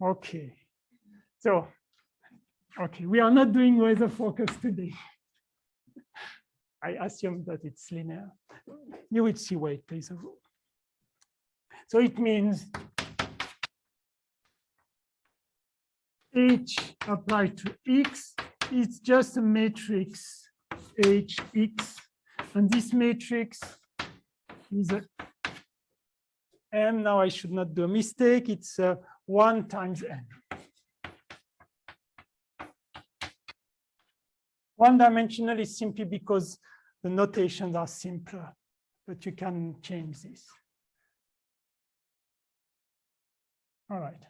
Okay. So, okay, we are not doing weather forecast today. I assume that it's linear. You will see why it plays a role. So it means H applied to X, it's just a matrix Hx, and this matrix is a M. Now I should not do a mistake, it's 1 times N. One-dimensional is simply because the notations are simpler, but you can change this. All right.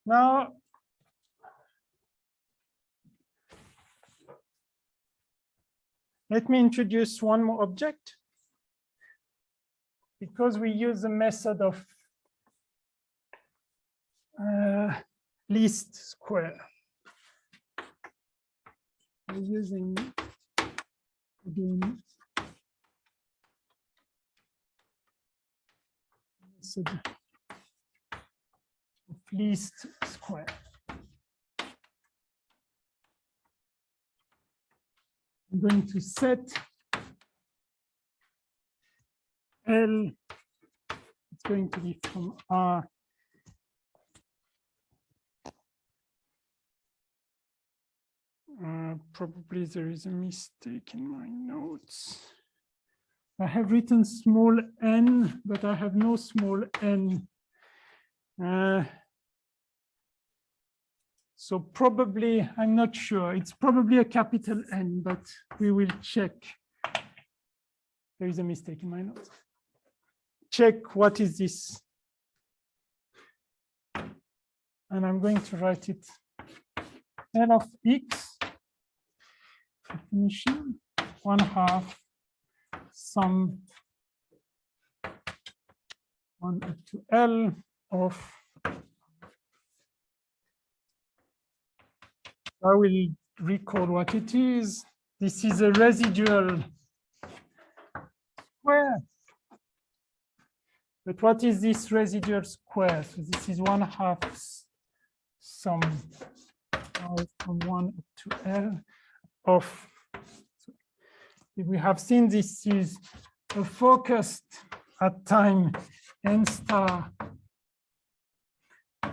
Now, let me introduce one more object. Because we use the method of least square. We're using, again, method of least square. I'm going to set L, it's going to be from R probably there is a mistake in my notes. I have written small n, but I have no small n. So probably, I'm not sure. It's probably a capital N, but we will check. There is a mistake in my notes. Check what is this. And I'm going to write it L of X, definition, 1/2 sum 1 up to L of, I will recall what it is. This is a residual square. But what is this residual square? So this is 1/2 sum from 1 up to L of, so we have seen this is a focused at time n star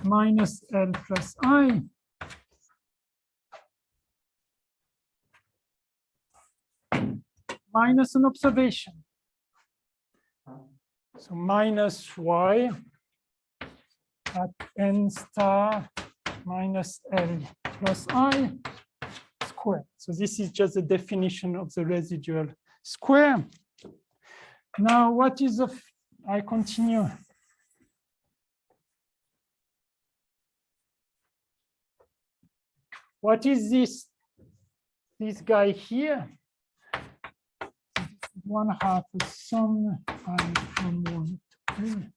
minus L plus I. Minus an observation. So minus y at n star minus L plus I squared. So this is just the definition of the residual square. Now, what is the, I continue. What is this guy here? 1/2 a sum from 1 to N.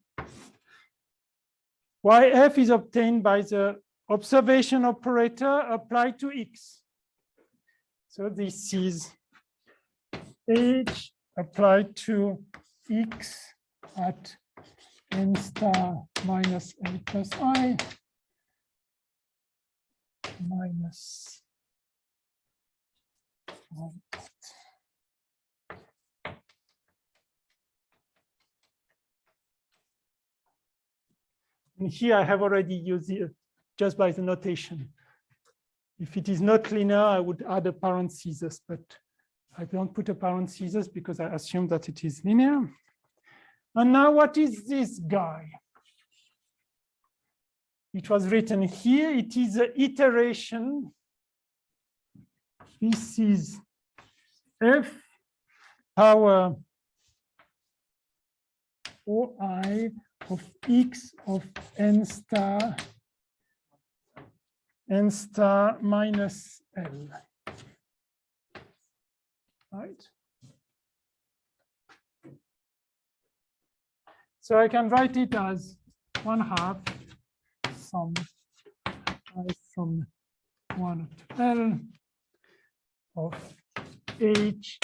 YF is obtained by the observation operator applied to X. So this is H applied to x at n star minus L plus I minus 1. And here I have already used it just by the notation. If it is not linear, I would add a parenthesis, but I don't put a parenthesis because I assume that it is linear. And now what is this guy? It was written here. It is an iteration. This is f power OI of x of n star minus L. Right? So I can write it as 1/2 sum I from 1 to L of H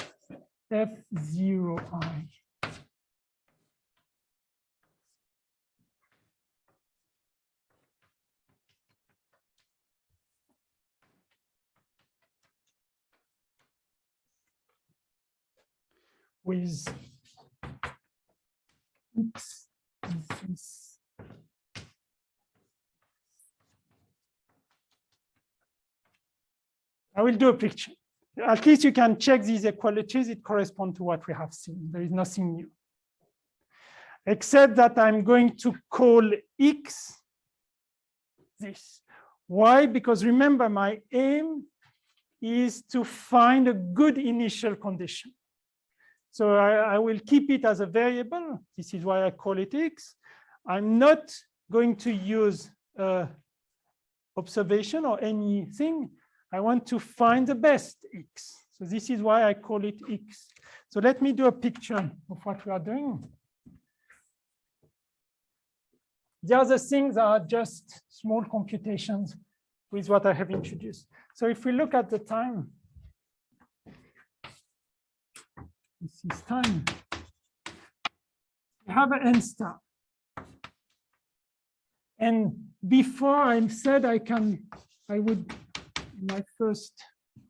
F0I. With x is this. I will do a picture. At least you can check these equalities. It corresponds to what we have seen. There is nothing new. Except that I'm going to call x this. Why? Because remember, my aim is to find a good initial condition. So I will keep it as a variable. This is why I call it x. I'm not going to use observation or anything. I want to find the best x. So this is why I call it x. So let me do a picture of what we are doing. The other things are just small computations with what I have introduced. So if we look at the time, this is time. We have an n star. And before I said I would, in my first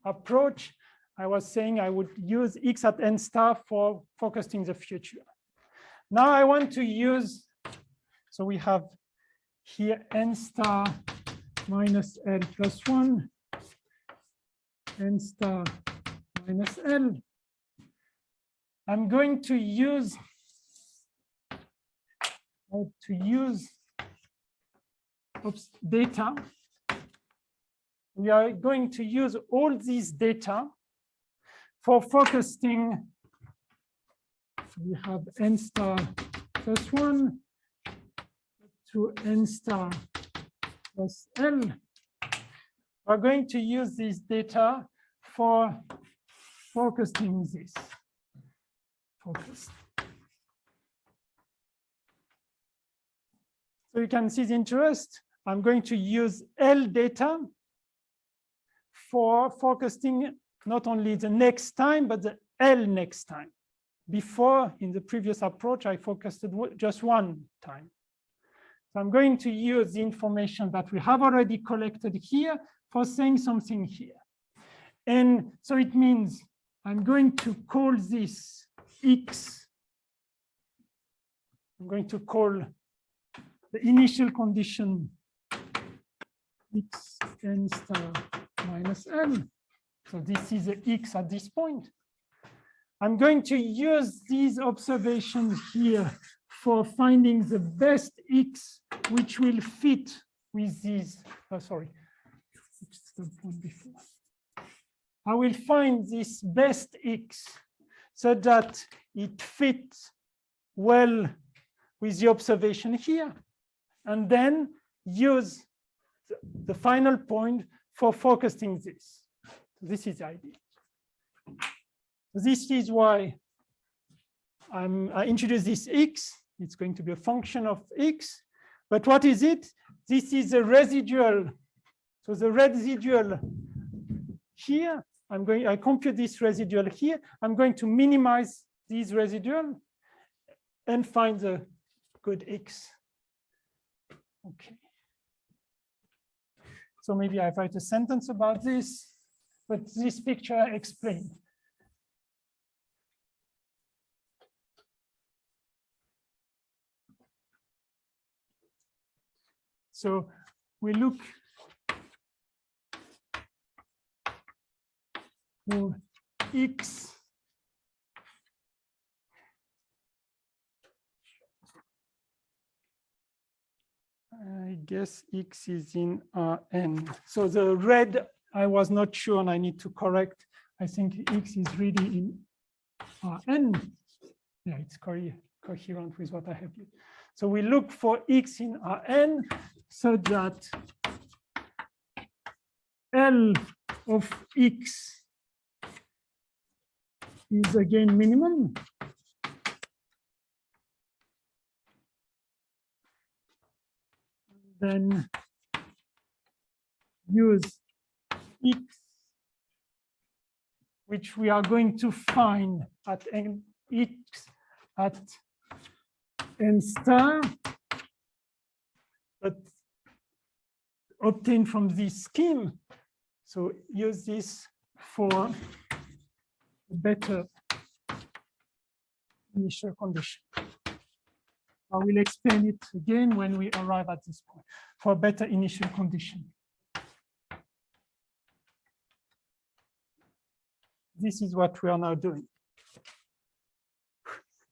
approach, I was saying I would use x at n star for forecasting the future. Now I want to use, so we have here n star minus L plus 1, n star minus L. I'm going to use data. We are going to use all these data for forecasting. We have n star plus 1 to n star plus L. We're going to use this data for forecasting this. Focus. So you can see the interest. I'm going to use L data for forecasting not only the next time, but the L next time. Before, in the previous approach, I forecasted just one time. So I'm going to use the information that we have already collected here for saying something here. And so it means I'm going to call this x. I'm going to call the initial condition x n star minus L. So this is the x at this point. I'm going to use these observations here for finding the best x which will fit with these. Sorry, it's the one before. I will find this best x so that it fits well with the observation here, and then use the final point for forecasting this. This is the idea. This is why I introduced this x. It's going to be a function of x. But what is it? This is a residual. So the residual here, I compute this residual here. I'm going to minimize these residual. and find the good X. Okay. So maybe I write a sentence about this, but this picture I explained. So we look for X I guess X is in Rn. So the red, I was not sure and I need to correct. I think X is really in Rn. Yeah, it's coherent with what I have here. So we look for X in Rn so that L of X is again minimum. Then use X, which we are going to find at n, X at n star, but obtained from this scheme. So use this for a better initial condition. I will explain it again when we arrive at this point for a better initial condition. This is what we are now doing.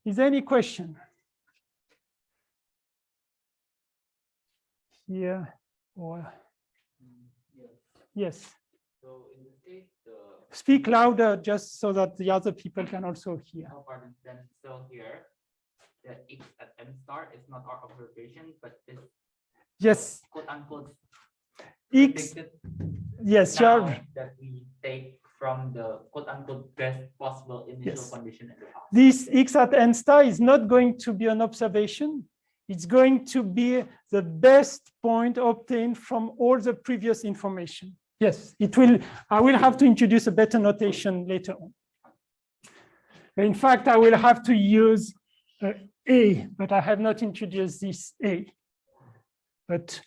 Is there any question? Here or yes. So in this case, Speak louder just so that the other people can also hear. oh, pardon. Then so here, the X at n star is not our observation, but is Yes. quote unquote X. predicted Yes, now sure. that we take from the quote unquote best possible initial Yes. condition in the past. This X at n star is not going to be an observation. It's going to be the best point obtained from all the previous information. Yes, it will. I will have to introduce a better notation later on. In fact, I will have to use A, but I have not introduced this A. But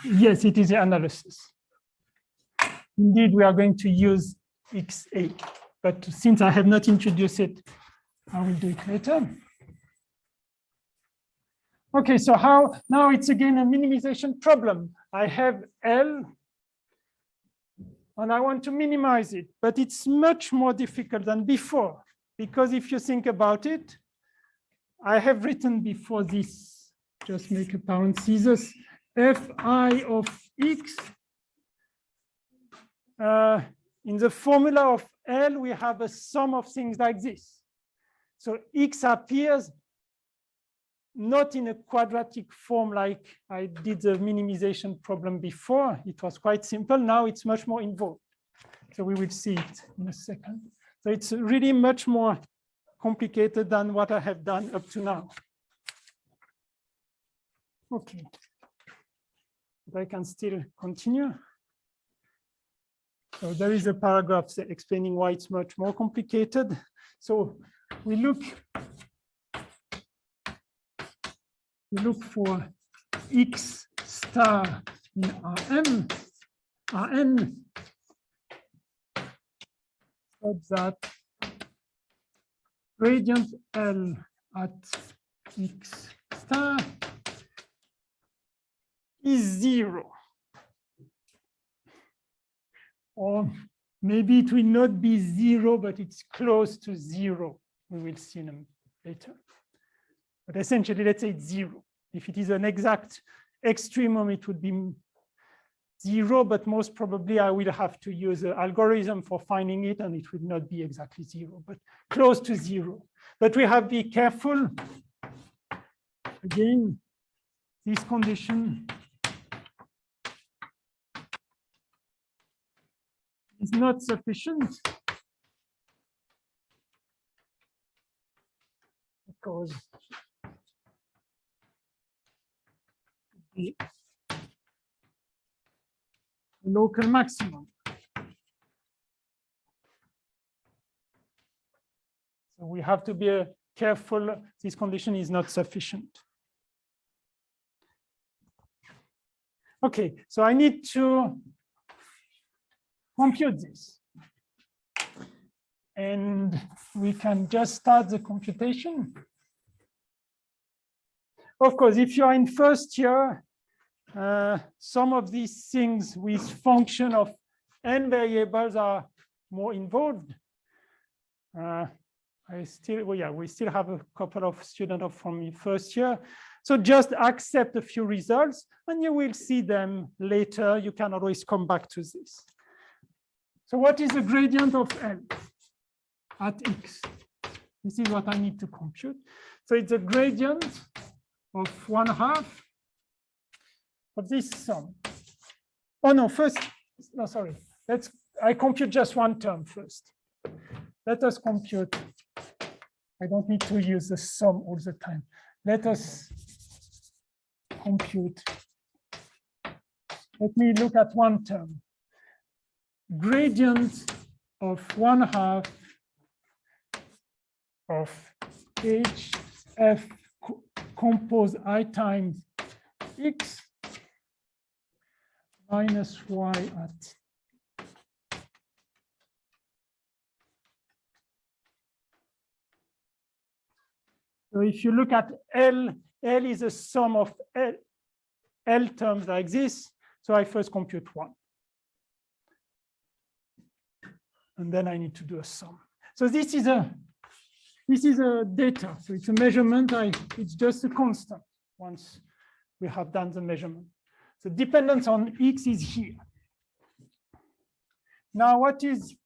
yes, it is the analysis. Indeed, we are going to use XA, but since I have not introduced it, I will do it later. Okay, so how now it's again a minimization problem. I have L and I want to minimize it, but it's much more difficult than before, because if you think about it, I have written before this, just make a parenthesis, Fi of X. In the formula of L, we have a sum of things like this. So X appears not in a quadratic form like I did the minimization problem before. It was quite simple. Now it's much more involved. So we will see it in a second. So it's really much more complicated than what I have done up to now. Okay. But I can still continue. So there is a paragraph explaining why it's much more complicated. So we look for X star in Rn so that gradient L at X star is 0. Or maybe it will not be 0, but it's close to 0. We will see them later. But essentially, let's say it's 0. If it is an exact extremum, it would be 0, but most probably I will have to use an algorithm for finding it, and it will not be exactly 0, but close to 0. But we have to be careful. Again, this condition is not sufficient because the local maximum. So we have to be careful, this condition is not sufficient. Okay, so I need to compute this. And we can just start the computation. Of course, if you're in first year, some of these things with function of n variables are more involved. We still have a couple of students from first year. So just accept a few results and you will see them later. You can always come back to this. So what is the gradient of L at X? This is what I need to compute. So it's a gradient of 1/2 of this sum. Oh no, first, no, sorry. I compute just one term first. Let us compute. I don't need to use the sum all the time. Let us compute. Let me look at one term. Gradient of 1/2 of HF compose I times X minus Y at So if you look at L, L is a sum of L terms like this. So I first compute one. And then I need to do a sum. So this is a data. So it's a measurement. It's just a constant once we have done the measurement. So dependence on X is here. Now, what is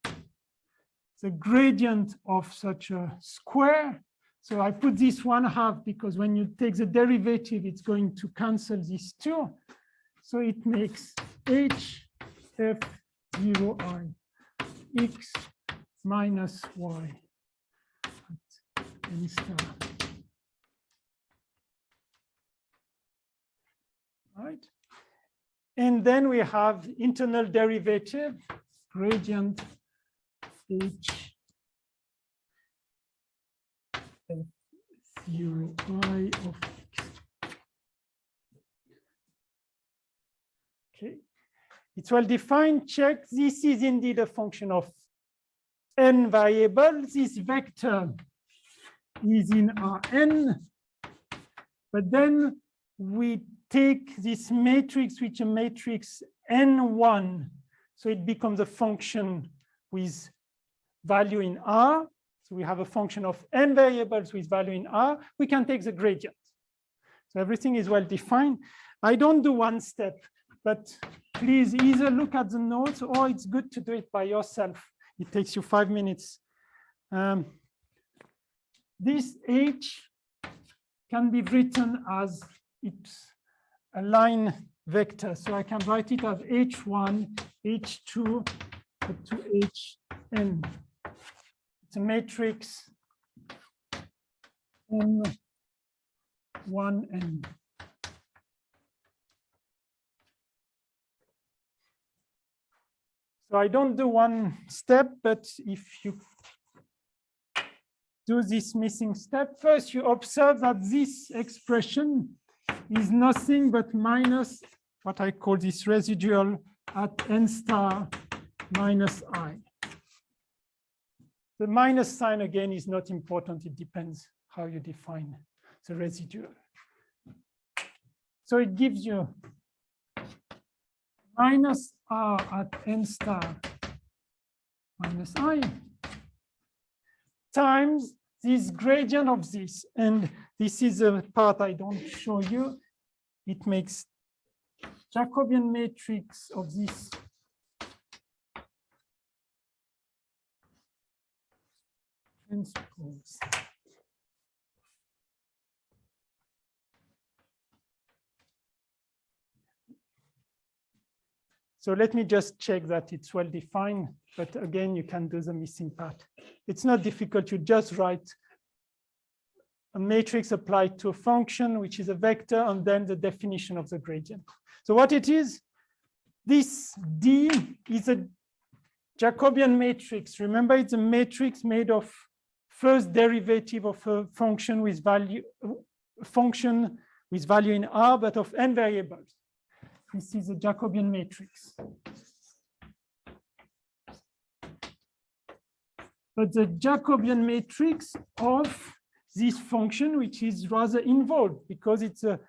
the gradient of such a square? So I put this 1/2 because when you take the derivative, it's going to cancel these two. So it makes HF0I X minus Y at n star. Right? And then we have internal derivative, gradient H F0I of X. Okay, it's well defined. Check. This is indeed a function of n variables. This vector is in Rn, but then we take this matrix, which is a matrix n1, so it becomes a function with value in R. So we have a function of n variables with value in R. We can take the gradient. So everything is well defined. I don't do one step, but please either look at the notes or it's good to do it by yourself. It takes you 5 minutes. This H can be written as it's a line vector. So I can write it as H1, H2, up to Hn. It's a matrix N1N. So I don't do one step, but if you do this missing step, first you observe that this expression is nothing but minus what I call this residual at n star minus I. The minus sign again is not important. It depends how you define the residual. So it gives you minus R at n star minus I times this gradient of this. And this is a part I don't show you. It makes Jacobian matrix of this transpose. So let me just check that it's well defined, but again, you can do the missing part. It's not difficult. You just write a matrix applied to a function, which is a vector, and then the definition of the gradient. So what it is, this D is a Jacobian matrix. Remember, it's a matrix made of first derivative of a function with value in R, but of n variables. This is a Jacobian matrix. But the Jacobian matrix of this function, which is rather involved because it's a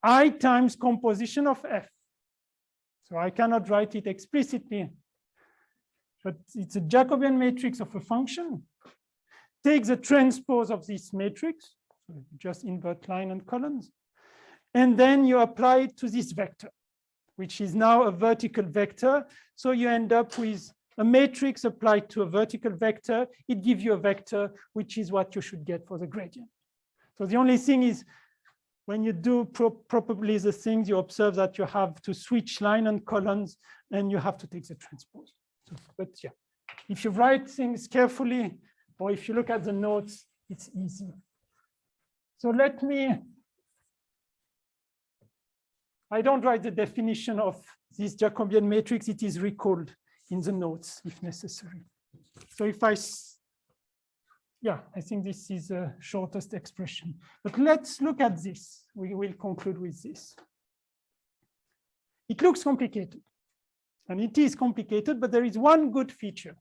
I times composition of F. So I cannot write it explicitly, but it's a Jacobian matrix of a function. Take the transpose of this matrix, so just invert line and columns, and then you apply it to this vector, which is now a vertical vector. So you end up with a matrix applied to a vertical vector. It gives you a vector, which is what you should get for the gradient. So the only thing is, when you do probably the things, you observe that you have to switch line and columns, and you have to take the transpose. So, but yeah, if you write things carefully, or if you look at the notes, it's easy. So I don't write the definition of this Jacobian matrix. It is recalled in the notes if necessary. So if I think this is the shortest expression. But let's look at this. We will conclude with this. It looks complicated. And it is complicated, but there is one good feature.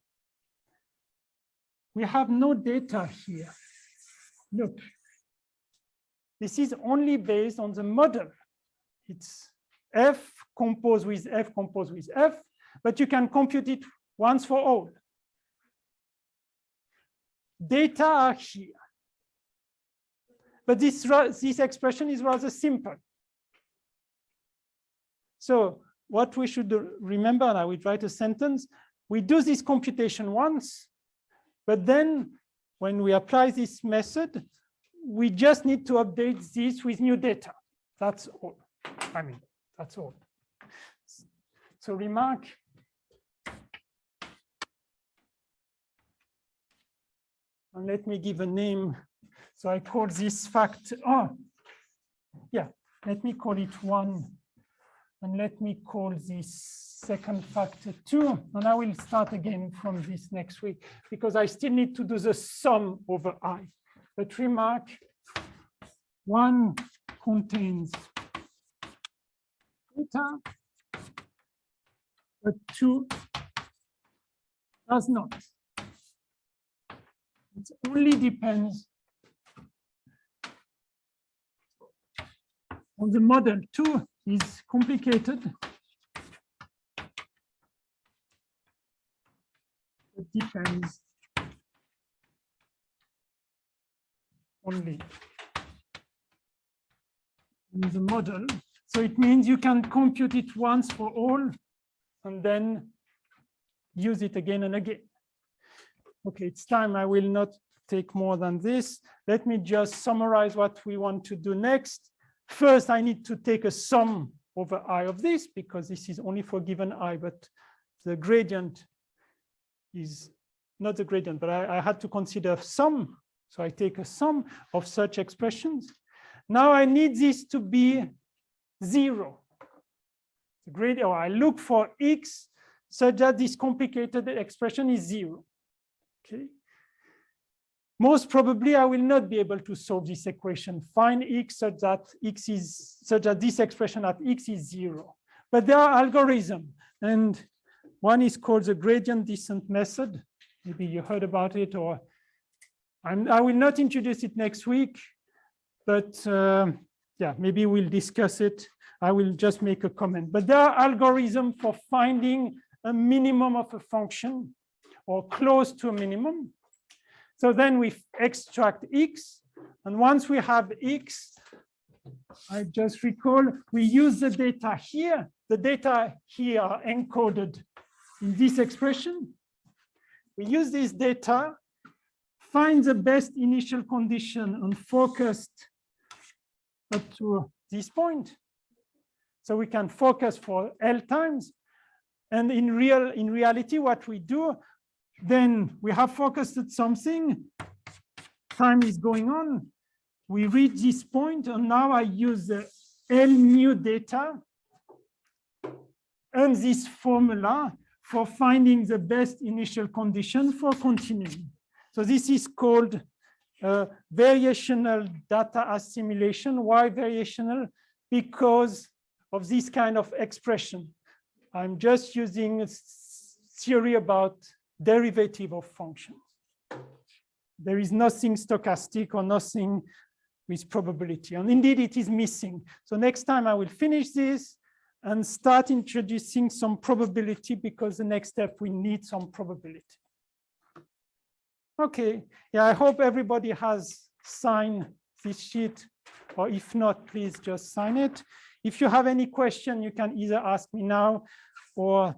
We have no data here. Look. This is only based on the model. It's F composed with F composed with F, but you can compute it once for all. Data are here. But this expression is rather simple. So what we should remember, and I will write a sentence, we do this computation once, but then when we apply this method, we just need to update this with new data. That's all. I mean, that's all. So remark. And let me give a name. So I call this factor, let me call it 1. And let me call this second factor 2. And I will start again from this next week, because I still need to do the sum over I. But remark, 1 contains data, but 2 does not. It only depends on the model. 2 is complicated. It depends only on the model. So it means you can compute it once for all and then use it again and again. Okay, it's time. I will not take more than this. Let me just summarize what we want to do next. First, I need to take a sum over I of this, because this is only for given I, but the gradient is not the gradient, but I had to consider sum. So I take a sum of such expressions. Now I need this to be 0. The gradient, or I look for x such that this complicated expression is 0. Okay. Most probably, I will not be able to solve this equation. Find x such that this expression at x is 0. But there are algorithms, and one is called the gradient descent method. Maybe you heard about it, or I will not introduce it next week. But yeah, maybe we'll discuss it. I will just make a comment. But there are algorithms for finding a minimum of a function, or close to a minimum. So then we extract x, and once we have x, I just recall, we use the data here. The data here are encoded in this expression. We use this data, find the best initial condition and focused up to this point. So we can focus for L times. And in reality, what we do, then we have focused at something, time is going on, we reach this point, and now I use the L new data and this formula for finding the best initial condition for continuing. So this is called variational data assimilation. Why variational? Because of this kind of expression. I'm just using a theory about derivative of functions. There is nothing stochastic or nothing with probability. And indeed, it is missing. So next time I will finish this and start introducing some probability, because the next step, we need some probability. Okay, yeah, I hope everybody has signed this sheet, or if not, please just sign it. If you have any question, you can either ask me now or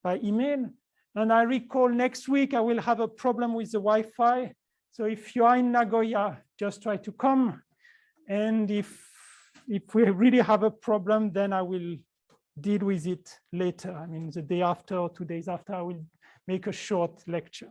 by email. And I recall next week, I will have a problem with the Wi-Fi. So if you are in Nagoya, just try to come. And if we really have a problem, then I will deal with it later. I mean, the day after or 2 days after, I will make a short lecture.